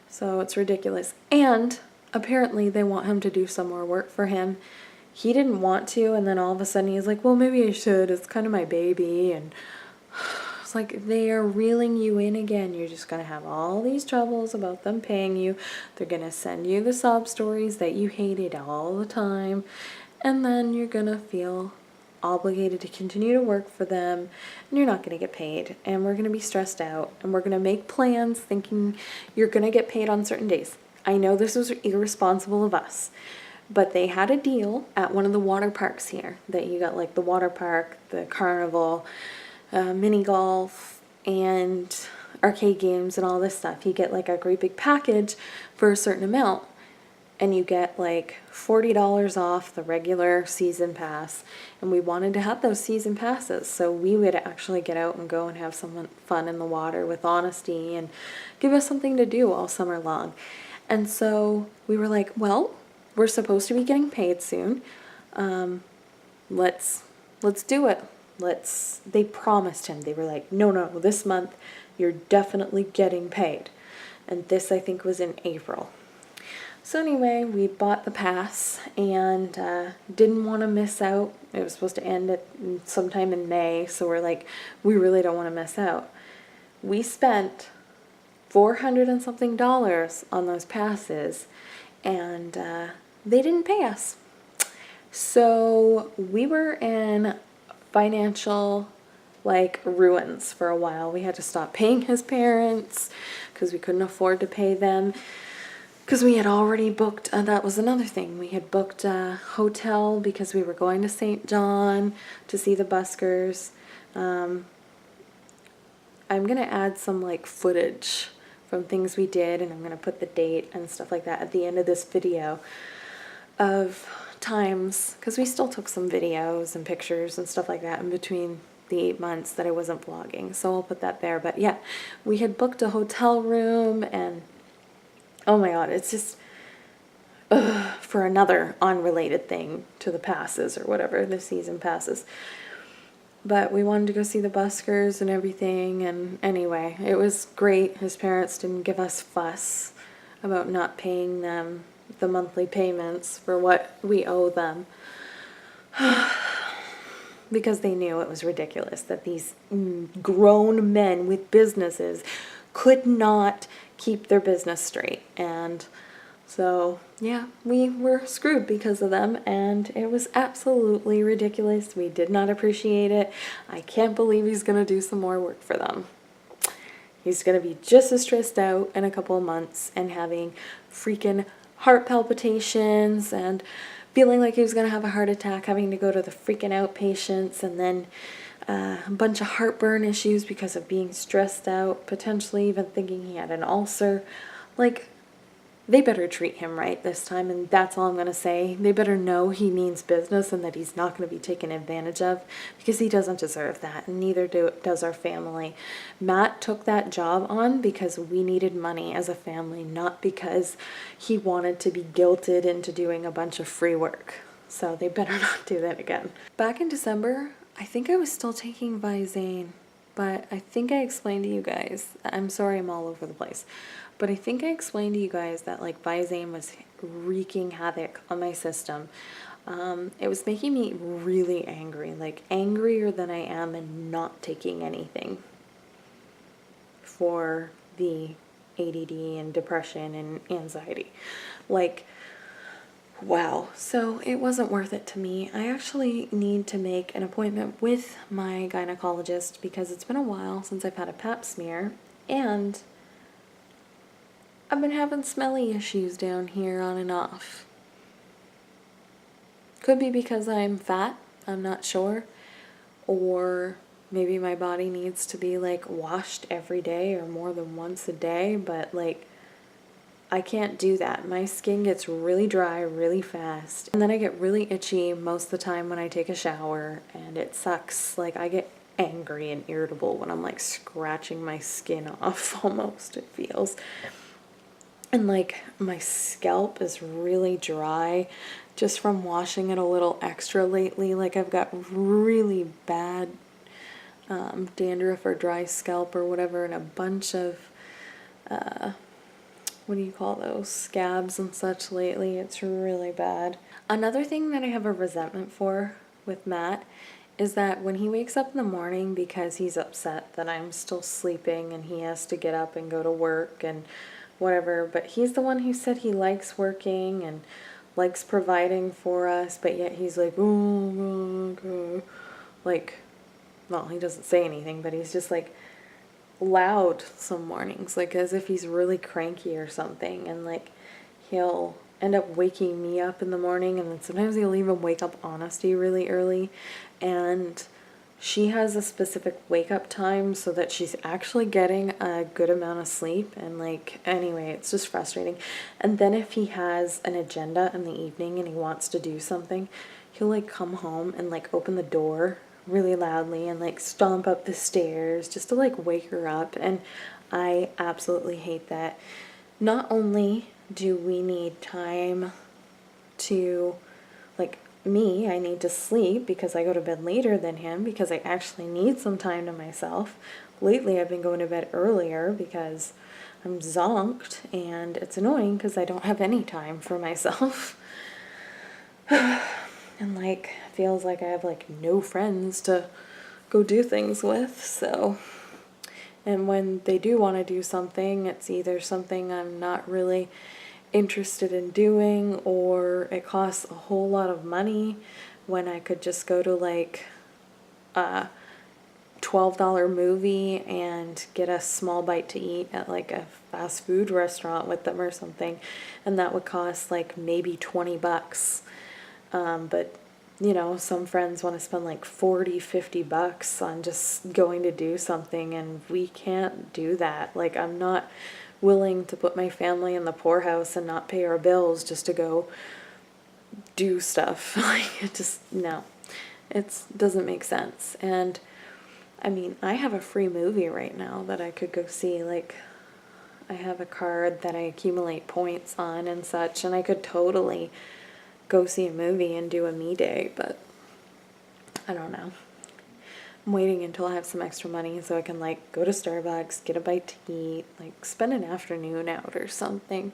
So it's ridiculous. And apparently they want him to do some more work for him. He didn't want to, and then all of a sudden he's like, well, maybe I should. It's kind of my baby. And it's like they are reeling you in again. You're just going to have all these troubles about them paying you. They're going to send you the sob stories that you hated all the time. And then you're going to feel obligated to continue to work for them, and you're not going to get paid, and we're going to be stressed out, and we're going to make plans thinking you're going to get paid on certain days. I know this was irresponsible of us, but they had a deal at one of the water parks here that you got like the water park, the carnival, mini golf, and arcade games and all this stuff. You get like a great big package for a certain amount, and you get like $40 off the regular season pass. And we wanted to have those season passes so we would actually get out and go and have some fun in the water with Honesty and give us something to do all summer long. And so we were like, well, we're supposed to be getting paid soon. Let's do it. They promised him. They were like, no, this month you're definitely getting paid. And this, I think, was in April. So anyway, we bought the pass and didn't want to miss out. It was supposed to end at sometime in May, so we're like, we really don't want to miss out. We spent $400 and something on those passes, and they didn't pay us. So we were in financial ruins for a while. We had to stop paying his parents because we couldn't afford to pay them. Because we had already booked, that was another thing, we had booked a hotel because we were going to St. John to see the buskers. I'm going to add some footage from things we did, and I'm going to put the date and stuff like that at the end of this video of times, because we still took some videos and pictures and stuff like that in between the 8 months that I wasn't vlogging, so I'll put that there. But yeah, we had booked a hotel room, and oh my god, it's just, for another unrelated thing to the passes or whatever, the season passes. But we wanted to go see the buskers and everything, and anyway, it was great. His parents didn't give us fuss about not paying them the monthly payments for what we owe them. Because they knew it was ridiculous that these grown men with businesses could not keep their business straight. And so, yeah, we were screwed because of them, and it was absolutely ridiculous. We did not appreciate it. I can't believe he's going to do some more work for them. He's going to be just as stressed out in a couple of months and having freaking heart palpitations and feeling like he was going to have a heart attack, having to go to the freaking outpatients, and then a bunch of heartburn issues because of being stressed out, potentially even thinking he had an ulcer. They better treat him right this time, and that's all I'm going to say. They better know he means business and that he's not going to be taken advantage of, because he doesn't deserve that, and neither does our family. Matt took that job on because we needed money as a family, not because he wanted to be guilted into doing a bunch of free work. So they better not do that again. Back in December, I think I was still taking Visane, but I think I explained to you guys, I'm sorry I'm all over the place, but I think I explained to you guys that Visane was wreaking havoc on my system. It was making me really angry, angrier than I am in not taking anything for the ADD and depression and anxiety. Wow, so it wasn't worth it to me. I actually need to make an appointment with my gynecologist because it's been a while since I've had a pap smear, and I've been having smelly issues down here on and off. Could be because I'm fat, I'm not sure, or maybe my body needs to be like washed every day or more than once a day, but like I can't do that. My skin gets really dry really fast. And then I get really itchy most of the time when I take a shower, and it sucks. Like I get angry and irritable when I'm like scratching my skin off almost, it feels. And like my scalp is really dry just from washing it a little extra lately. Like I've got really bad dandruff or dry scalp or whatever, and a bunch of what do you call those, scabs and such lately. It's really bad. Another thing that I have a resentment for with Matt is that when he wakes up in the morning because he's upset that I'm still sleeping and he has to get up and go to work and whatever, but he's the one who said he likes working and likes providing for us, but yet he's like, oh, okay. Like, well, he doesn't say anything, but he's just like loud some mornings, like as if he's really cranky or something, and like he'll end up waking me up in the morning, and then sometimes he'll even wake up Honesty really early, and she has a specific wake up time so that she's actually getting a good amount of sleep, and like anyway, it's just frustrating. And then if he has an agenda in the evening and he wants to do something, he'll like come home and like open the door really loudly and like stomp up the stairs just to like wake her up, and I absolutely hate that. Not only do we need time to, like me, I need to sleep because I go to bed later than him because I actually need some time to myself. Lately I've been going to bed earlier because I'm zonked, and it's annoying because I don't have any time for myself. And like feels like I have like no friends to go do things with, so. And when they do want to do something, it's either something I'm not really interested in doing, or it costs a whole lot of money when I could just go to like a $12 movie and get a small bite to eat at like a fast food restaurant with them or something, and that would cost like maybe $20. But you know, some friends want to spend like 40, $50 on just going to do something, and we can't do that. Like I'm not willing to put my family in the poorhouse and not pay our bills just to go do stuff. Like it just, no, it doesn't make sense. And I mean, I have a free movie right now that I could go see. Like I have a card that I accumulate points on and such, and I could totally go see a movie and do a me day, but I don't know. I'm waiting until I have some extra money so I can like go to Starbucks, get a bite to eat, like spend an afternoon out or something.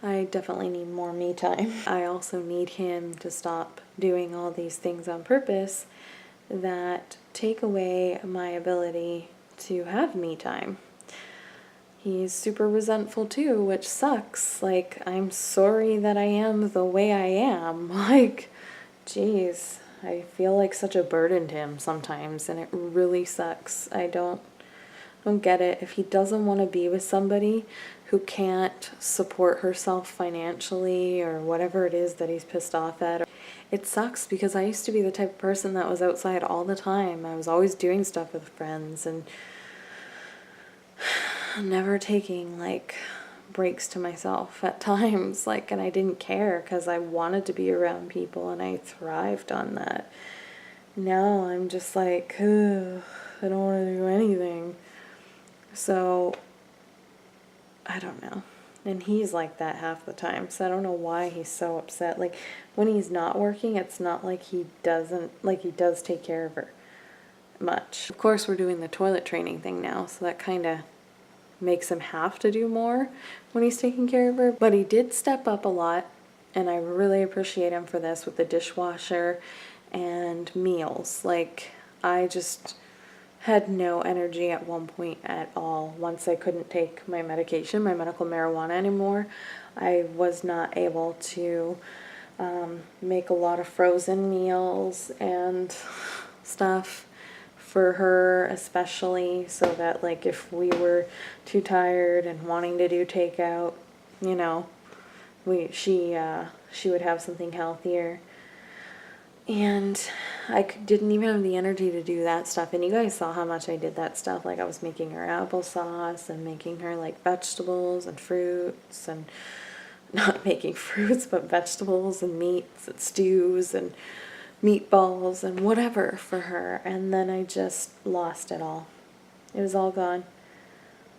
I definitely need more me time. I also need him to stop doing all these things on purpose that take away my ability to have me time. He's super resentful too, which sucks. Like, I'm sorry that I am the way I am. Like, geez, I feel like such a burden to him sometimes, and it really sucks. I don't get it. If he doesn't want to be with somebody who can't support herself financially or whatever it is that he's pissed off at, it sucks because I used to be the type of person that was outside all the time. I was always doing stuff with friends and never taking like breaks to myself at times, like, and I didn't care because I wanted to be around people and I thrived on that. Now I'm just like, ugh, I don't want to do anything. So I don't know. And he's like that half the time, so I don't know why he's so upset. Like when he's not working, it's not like he doesn't, like he does take care of her much. Of course we're doing the toilet training thing now, so that kind of makes him have to do more when he's taking care of her. But he did step up a lot, and I really appreciate him for this with the dishwasher and meals. Like I just had no energy at one point at all. Once I couldn't take my medication, my medical marijuana anymore, I was not able to make a lot of frozen meals and stuff for her, especially, so that like if we were too tired and wanting to do takeout, she would have something healthier. And didn't even have the energy to do that stuff. And you guys saw how much I did that stuff. Like I was making her applesauce and making her like vegetables and fruits, and not making fruits, but vegetables and meats and stews and meatballs and whatever for her. And then I just lost it all. It was all gone.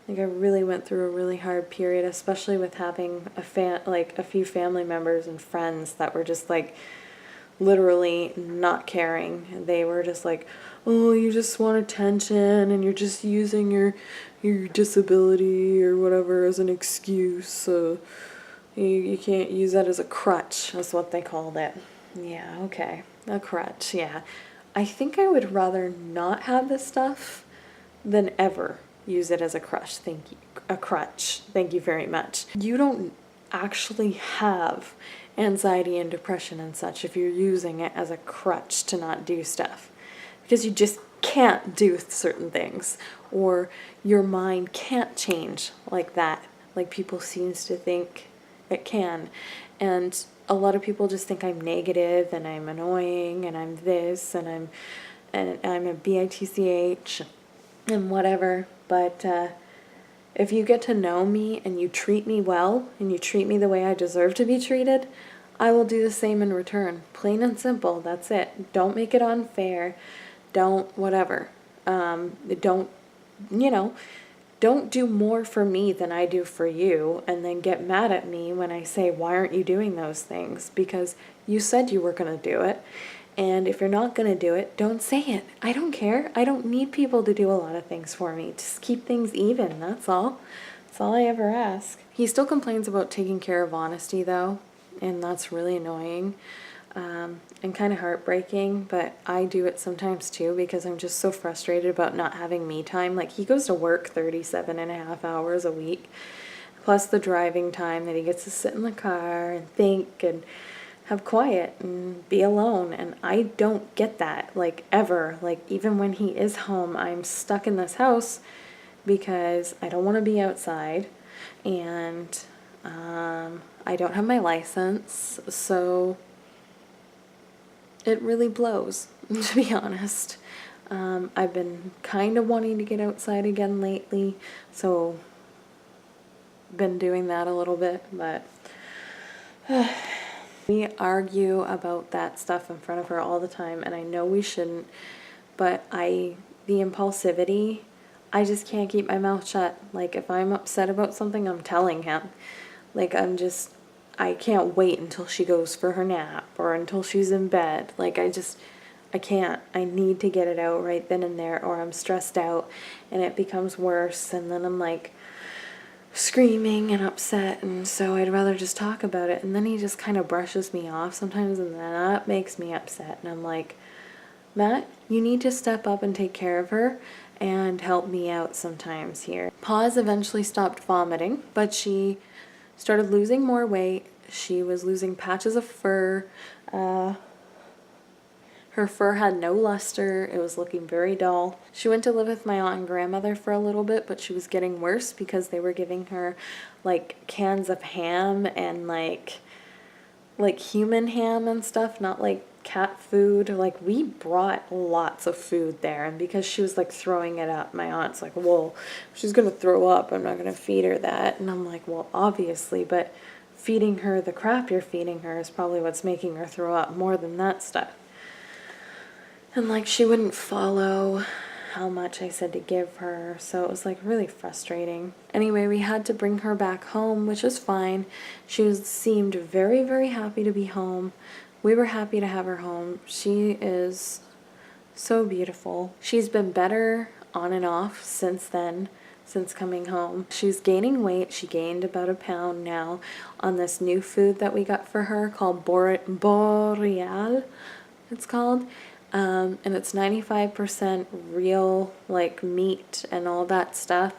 Like I really went through a really hard period, especially with having a few family members and friends that were just like literally not caring. They were just like, oh, you just want attention and you're just using your disability or whatever as an excuse. You can't use that as a crutch, is what they called it. Yeah, okay. A crutch, yeah. I think I would rather not have this stuff than ever use it as a crutch. Thank you. A crutch. Thank you very much. You don't actually have anxiety and depression and such if you're using it as a crutch to not do stuff, because you just can't do certain things, or your mind can't change like that, like people seems to think it can. And a lot of people just think I'm negative and I'm annoying and I'm this and I'm a bitch and whatever. But if you get to know me and you treat me well and you treat me the way I deserve to be treated, I will do the same in return. Plain and simple. That's it. Don't make it unfair. Don't whatever. Don't, don't do more for me than I do for you, and then get mad at me when I say, why aren't you doing those things? Because you said you were going to do it. And if you're not going to do it, don't say it. I don't care. I don't need people to do a lot of things for me. Just keep things even. That's all. That's all I ever ask. He still complains about taking care of honesty, though, and that's really annoying. And kind of heartbreaking, but I do it sometimes too because I'm just so frustrated about not having me time. Like, he goes to work 37.5 hours a week, plus the driving time that he gets to sit in the car and think and have quiet and be alone. And I don't get that, like, ever. Like, even when he is home, I'm stuck in this house because I don't want to be outside, and I don't have my license, so it really blows, to be honest. I've been kind of wanting to get outside again lately, so been doing that a little bit, but we argue about that stuff in front of her all the time, and I know we shouldn't, but the impulsivity, I just can't keep my mouth shut. Like, if I'm upset about something, I'm telling him. Like, I can't wait until she goes for her nap or until she's in bed. Like, I can't. I need to get it out right then and there, or I'm stressed out and it becomes worse, and then I'm like screaming and upset, and so I'd rather just talk about it. And then he just kind of brushes me off sometimes, and that makes me upset. And I'm like, Matt, you need to step up and take care of her and help me out sometimes here. Paws eventually stopped vomiting, but she started losing more weight. She was losing patches of fur. Her fur had no luster. It was looking very dull. She went to live with my aunt and grandmother for a little bit, but she was getting worse because they were giving her like cans of ham and like human ham and stuff, not like cat food. Like, we brought lots of food there, and because she was like throwing it up, my aunt's like, well, if she's gonna throw up, I'm not gonna feed her that. And I'm like, well, obviously, but feeding her the crap you're feeding her is probably what's making her throw up more than that stuff. And like, she wouldn't follow how much I said to give her, so it was like really frustrating. Anyway, we had to bring her back home, which was fine. She seemed very, very happy to be home. We were happy to have her home. She is so beautiful. She's been better on and off since then, since coming home. She's gaining weight. She gained about a pound now on this new food that we got for her called Boreal, it's called. And it's 95% real, like, meat and all that stuff,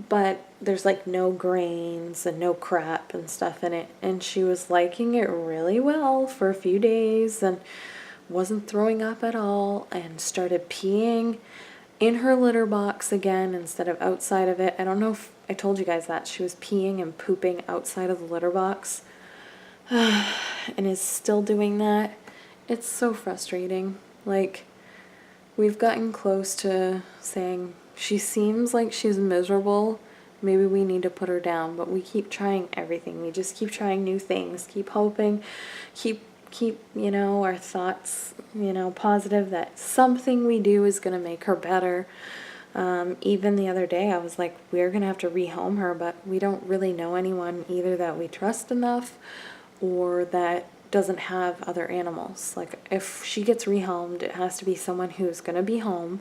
but there's like no grains and no crap and stuff in it. And she was liking it really well for a few days and wasn't throwing up at all, and started peeing in her litter box again instead of outside of it. I don't know if I told you guys that. She was peeing and pooping outside of the litter box and is still doing that. it's so frustrating. Like, we've gotten close to saying she seems like she's miserable. Maybe we need to put her down, but we keep trying everything. We just keep trying new things, keep hoping, keep our thoughts, positive that something we do is going to make her better. Even the other day, I was like, we're going to have to rehome her, but we don't really know anyone either that we trust enough or that doesn't have other animals. Like, if she gets rehomed, it has to be someone who's going to be home,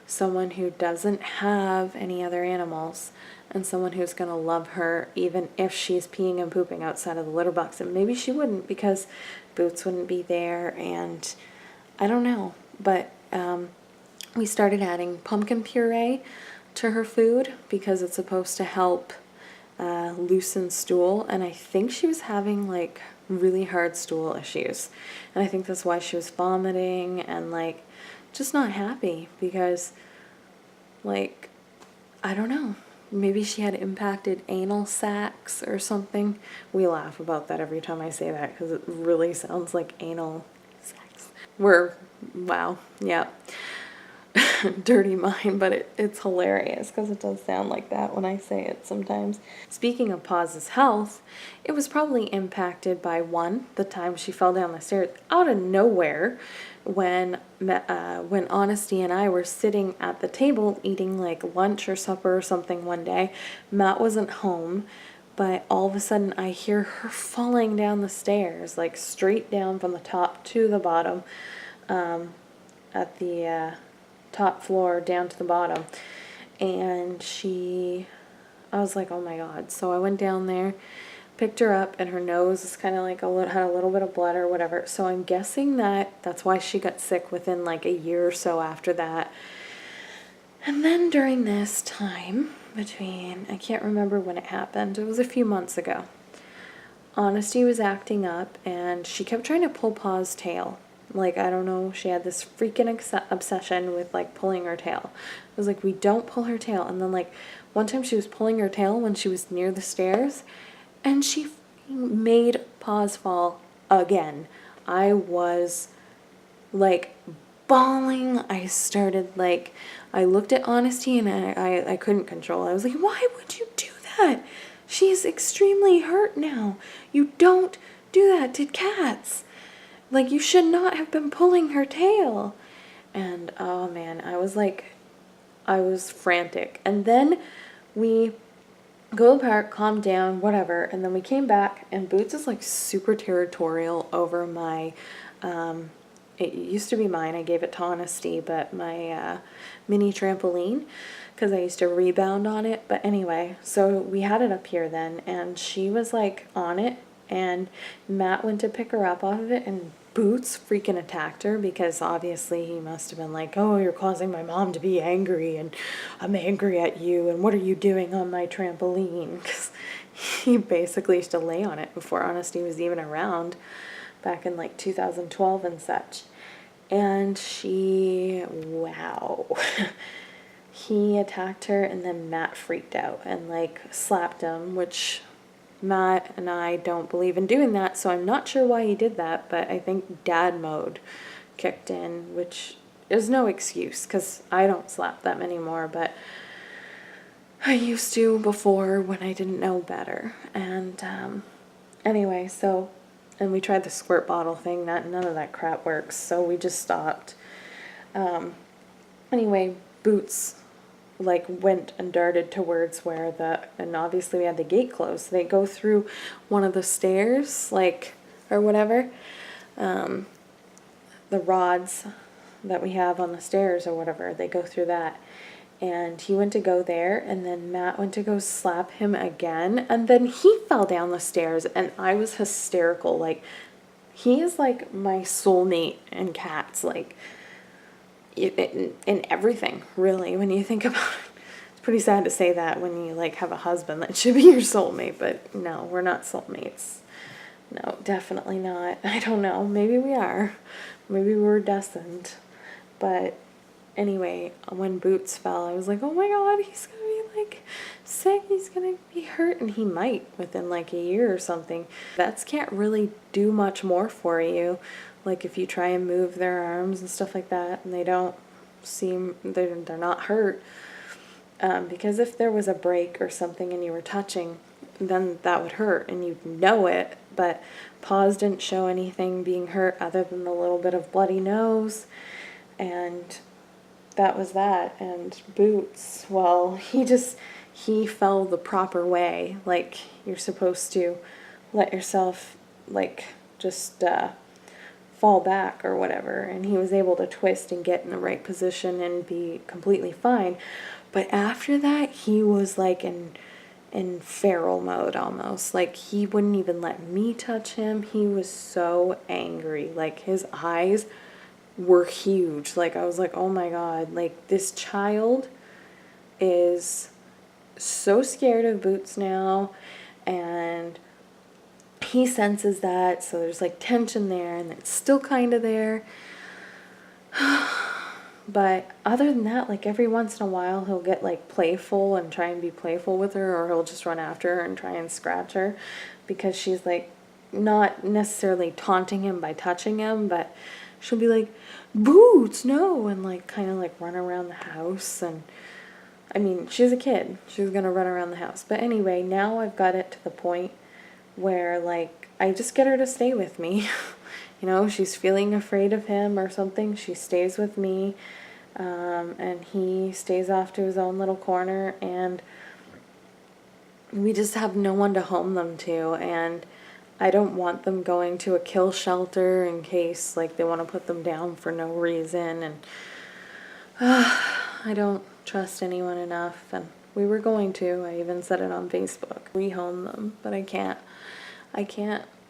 someone who doesn't have any other animals, and someone who's going to love her even if she's peeing and pooping outside of the litter box. And maybe she wouldn't, because Boots wouldn't be there, and I don't know. But we started adding pumpkin puree to her food because it's supposed to help loosen stool, and I think she was having like really hard stool issues, and I think that's why she was vomiting and like just not happy, because like, I don't know, maybe she had impacted anal sacs or something. We laugh about that every time I say that because it really sounds like anal sacs. Wow, yeah. Dirty mind, but it's hilarious because it does sound like that when I say it sometimes. Speaking of Paz's health, it was probably impacted by the time she fell down the stairs out of nowhere when Honesty and I were sitting at the table eating like lunch or supper or something one day. Matt wasn't home, but all of a sudden I hear her falling down the stairs, like straight down from the top to the bottom, at the top floor down to the bottom. And I was like, oh my God. So I went down there, picked her up, and her nose is kind of like had a little bit of blood or whatever. So I'm guessing that's why she got sick within like a year or so after that. And then during this time I can't remember when it happened. It was a few months ago. Honesty was acting up, and she kept trying to pull Pa's tail. Like, I don't know, she had this freaking obsession with, like, pulling her tail. It was like, we don't pull her tail. And then, like, one time she was pulling her tail when she was near the stairs, and she made Paws fall again. I was, like, bawling. I looked at Honesty, and I couldn't control. I was like, why would you do that? She's extremely hurt now. You don't do that to cats. Like, you should not have been pulling her tail. And, oh man, I was frantic. And then we go to the park, calm down, whatever. And then we came back, and Boots is like super territorial over my, it used to be mine. I gave it to Honesty, but my mini trampoline, because I used to rebound on it. But anyway, so we had it up here then, and she was like on it, and Matt went to pick her up off of it, and Boots freaking attacked her, because obviously he must have been like, oh, you're causing my mom to be angry, and I'm angry at you, and what are you doing on my trampoline? Because he basically used to lay on it before Honesty was even around, back in like 2012 and such. And wow. He attacked her, and then Matt freaked out and like slapped him, which Matt and I don't believe in doing that, so I'm not sure why he did that, but I think dad mode kicked in, which is no excuse because I don't slap them anymore, but I used to before when I didn't know better. And anyway, and we tried the squirt bottle thing, none of that crap works, so we just stopped. Anyway, Boots like went and darted towards and obviously we had the gate closed. They go through one of the stairs, like, or whatever, the rods that we have on the stairs or whatever, they go through that. And he went to go there, and then Matt went to go slap him again, and then he fell down the stairs, and I was hysterical. Like, he is like my soulmate in cats, like, in everything, really, when you think about it. It's pretty sad to say that when you like have a husband that should be your soulmate, but no, we're not soulmates. No, definitely not. I don't know, maybe we are, maybe we're destined. But anyway, when Boots fell, I was like, oh my God, he's gonna be like sick, he's gonna be hurt, and he might within like a year or something. Vets can't really do much more for you. Like if you try and move their arms and stuff like that, and they don't seem, they're not hurt. Because if there was a break or something and you were touching, then that would hurt and you'd know it. But Paws didn't show anything being hurt other than a little bit of bloody nose, and that was that. And Boots, well, he fell the proper way. Like, you're supposed to let yourself, like, just fall back or whatever. And he was able to twist and get in the right position and be completely fine. But after that, he was like in feral mode almost. Like, he wouldn't even let me touch him. He was so angry. Like, his eyes were huge. Like, I was like, oh my God, like, this child is so scared of Boots now, and he senses that, so there's like tension there, and it's still kind of there. But other than that, like, every once in a while he'll get like playful and try and be playful with her, or he'll just run after her and try and scratch her, because she's like not necessarily taunting him by touching him, but she'll be like, Boots, no, and like kind of like run around the house. And I mean, she's a kid, she's gonna run around the house. But anyway, now I've got it to the point where like I just get her to stay with me. You know, she's feeling afraid of him or something, she stays with me, and he stays off to his own little corner, and we just have no one to home them to. And I don't want them going to a kill shelter in case like they want to put them down for no reason. And I don't trust anyone enough. And we were going to, I even said it on Facebook, rehome them, but I can't.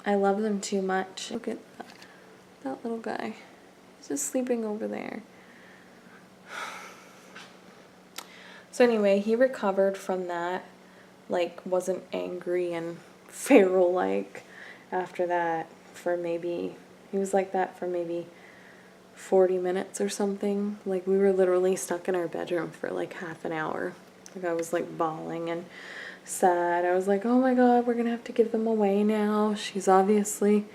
I love them too much. Look at that little guy. He's just sleeping over there. So anyway, he recovered from that, like wasn't angry and feral-like after that for maybe, he was like that for maybe 40 minutes or something. Like, we were literally stuck in our bedroom for like half an hour. Like, I was like bawling and sad. I was like, oh my God, we're gonna have to give them away now. He's obviously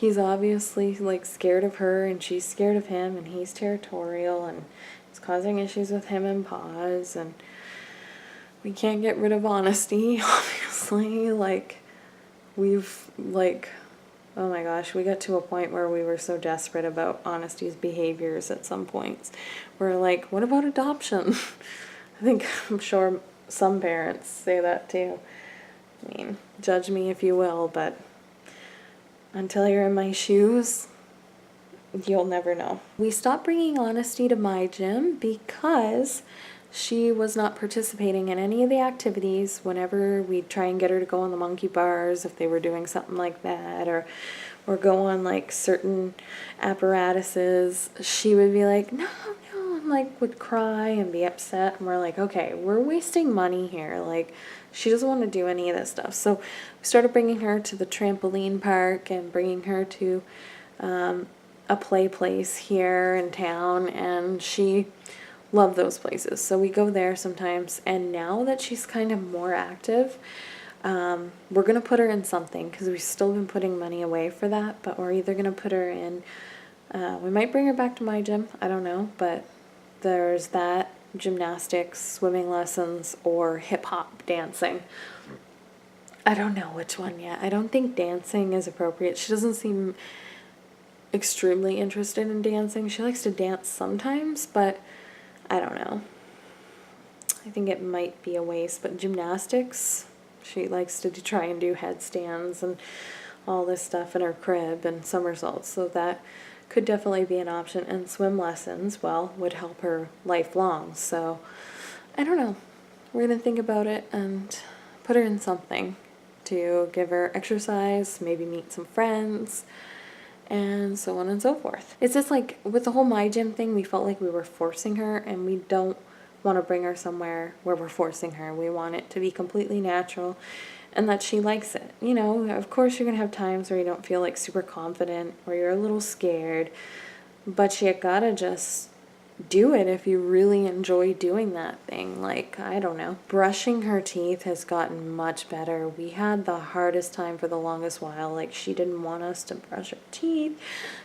like scared of her, and she's scared of him, and he's territorial, and it's causing issues with him and Paws, and we can't get rid of Honesty, obviously. Like, we've like, oh my gosh, we got to a point where we were so desperate about Honesty's behaviors at some points. We're like, what about adoption? I'm sure some parents say that too. I mean, judge me if you will, but until you're in my shoes, you'll never know. We stopped bringing Honesty to my gym because she was not participating in any of the activities. Whenever we'd try and get her to go on the monkey bars, if they were doing something like that, or go on like certain apparatuses, she would be like, no, and like would cry and be upset. And we're like, okay, we're wasting money here. Like, she doesn't want to do any of this stuff. So we started bringing her to the trampoline park and bringing her to a play place here in town, and she loved those places. So we go there sometimes, and now that she's kind of more active, we're going to put her in something, because we've still been putting money away for that, but we're either going to put her in, we might bring her back to my gym, I don't know, but there's that, gymnastics, swimming lessons, or hip-hop dancing. I don't know which one yet. I don't think dancing is appropriate. She doesn't seem extremely interested in dancing. She likes to dance sometimes, but I don't know. I think it might be a waste, but gymnastics, she likes to try and do headstands and all this stuff in her crib and somersaults, so that could definitely be an option. And swim lessons, well, would help her lifelong. So I don't know. We're going to think about it and put her in something to give her exercise, maybe meet some friends, and so on and so forth. It's just like with the whole My Gym thing, we felt like we were forcing her, and we don't want to bring her somewhere where we're forcing her. We want it to be completely natural and that she likes it. You know, of course you're going to have times where you don't feel like super confident or you're a little scared, but you gotta just do it if you really enjoy doing that thing. Like, I don't know. Brushing her teeth has gotten much better. We had the hardest time for the longest while. Like, she didn't want us to brush her teeth.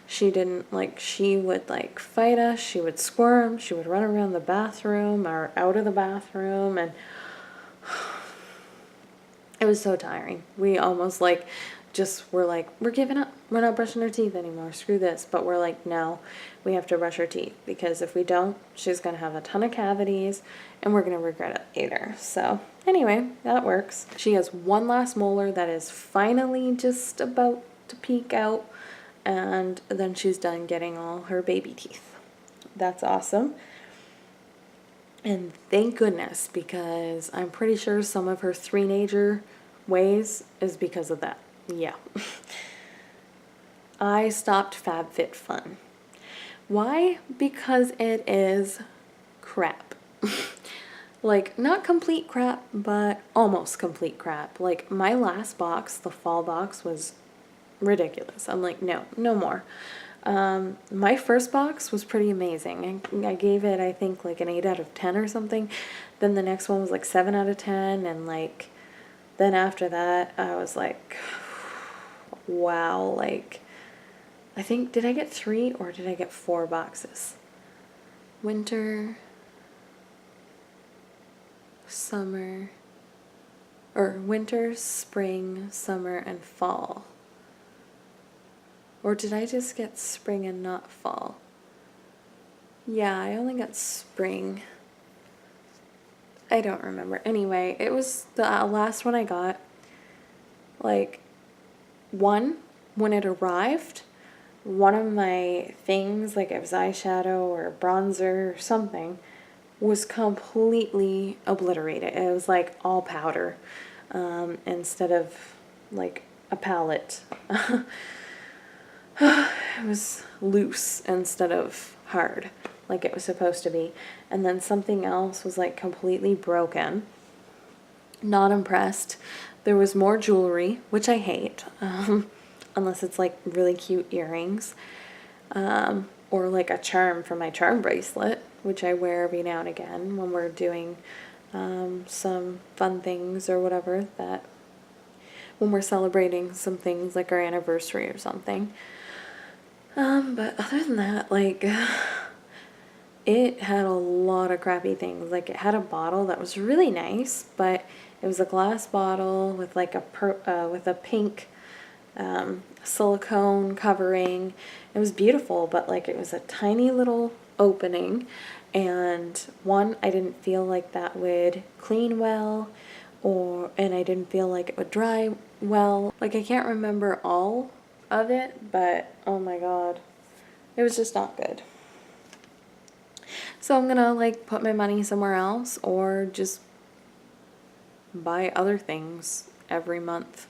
She didn't, like, she would, like, fight us. She would squirm. She would run around the bathroom or out of the bathroom, and it was so tiring. We almost, like, just were like, we're giving up. We're not brushing her teeth anymore. Screw this. But we're like, no, we have to brush her teeth, because if we don't, she's going to have a ton of cavities and we're going to regret it later. So anyway, that works. She has one last molar that is finally just about to peek out, and then she's done getting all her baby teeth. That's awesome. And thank goodness, because I'm pretty sure some of her three-nager ways is because of that. Yeah. I stopped FabFitFun. Why? Because it is crap. Like, not complete crap, but almost complete crap. Like, my last box, the fall box, was ridiculous. I'm like, no, no more. My first box was pretty amazing. I gave it, I think, like an 8 out of 10 or something. Then the next one was like 7 out of 10. And like, then after that, I was like, wow, like, I think, did I get 3 or did I get 4 boxes? Winter, summer, or winter, spring, summer, and fall. Or did I just get spring and not fall? Yeah, I only got spring. I don't remember. Anyway, it was the last one I got. Like, when it arrived, one of my things, like it was eyeshadow or bronzer or something, was completely obliterated. It was like all powder, instead of like a palette. It was loose instead of hard, like it was supposed to be. And then something else was like completely broken. Not impressed. There was more jewelry, which I hate, unless it's like really cute earrings, or like a charm for my charm bracelet, which I wear every now and again when we're doing some fun things or whatever, that when we're celebrating some things like our anniversary or something. But other than that, like, it had a lot of crappy things. Like, it had a bottle that was really nice, but it was a glass bottle with like with a pink silicone covering. It was beautiful, but like it was a tiny little opening, and one, I didn't feel like that would clean well, and I didn't feel like it would dry well. Like, I can't remember all of it, but oh my god, it was just not good. So I'm gonna like put my money somewhere else, or just buy other things every month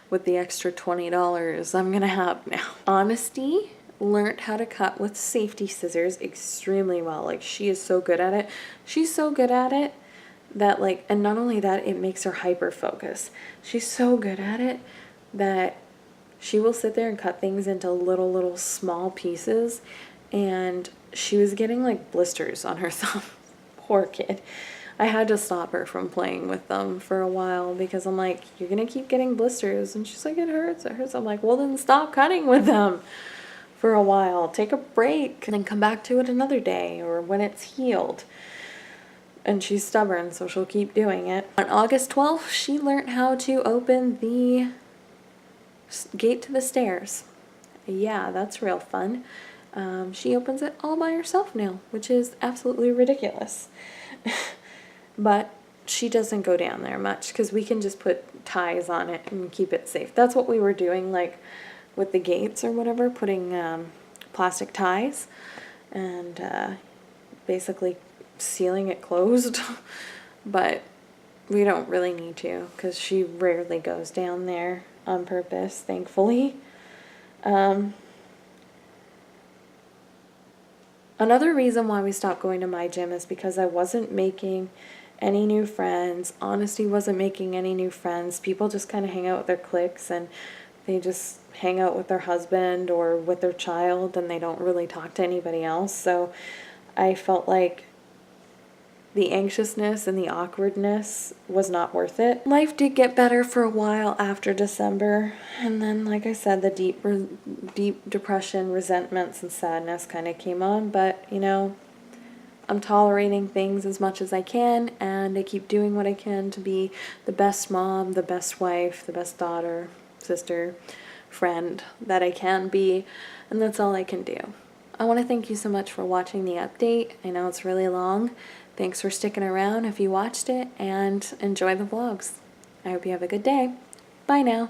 with the extra $20 I'm gonna have now. Honesty learned how to cut with safety scissors extremely well. Like, she is so good at it. She's so good at it that, like, and not only that, it makes her hyper focus. She's so good at it that she will sit there and cut things into little small pieces, and she was getting like blisters on her thumb. Poor kid. I had to stop her from playing with them for a while, because I'm like, you're gonna keep getting blisters. And she's like, it hurts, it hurts. I'm like, well, then stop cutting with them for a while. Take a break and then come back to it another day or when it's healed. And she's stubborn, so she'll keep doing it. On August 12th, she learned how to open the gate to the stairs. Yeah, that's real fun. She opens it all by herself now, which is absolutely ridiculous. But she doesn't go down there much, because we can just put ties on it and keep it safe. That's what we were doing, like with the gates or whatever, putting plastic ties and basically sealing it closed. But we don't really need to, because she rarely goes down there on purpose, thankfully. Another reason why we stopped going to my gym is because I wasn't making any new friends. Honesty wasn't making any new friends. People just kind of hang out with their cliques, and they just hang out with their husband or with their child, and they don't really talk to anybody else. So I felt like the anxiousness and the awkwardness was not worth it. Life did get better for a while after December, and then, like I said, the deep depression, resentments, and sadness kind of came on, but you know, I'm tolerating things as much as I can, and I keep doing what I can to be the best mom, the best wife, the best daughter, sister, friend that I can be, and that's all I can do. I want to thank you so much for watching the update. I know it's really long. Thanks for sticking around if you watched it, and enjoy the vlogs. I hope you have a good day. Bye now.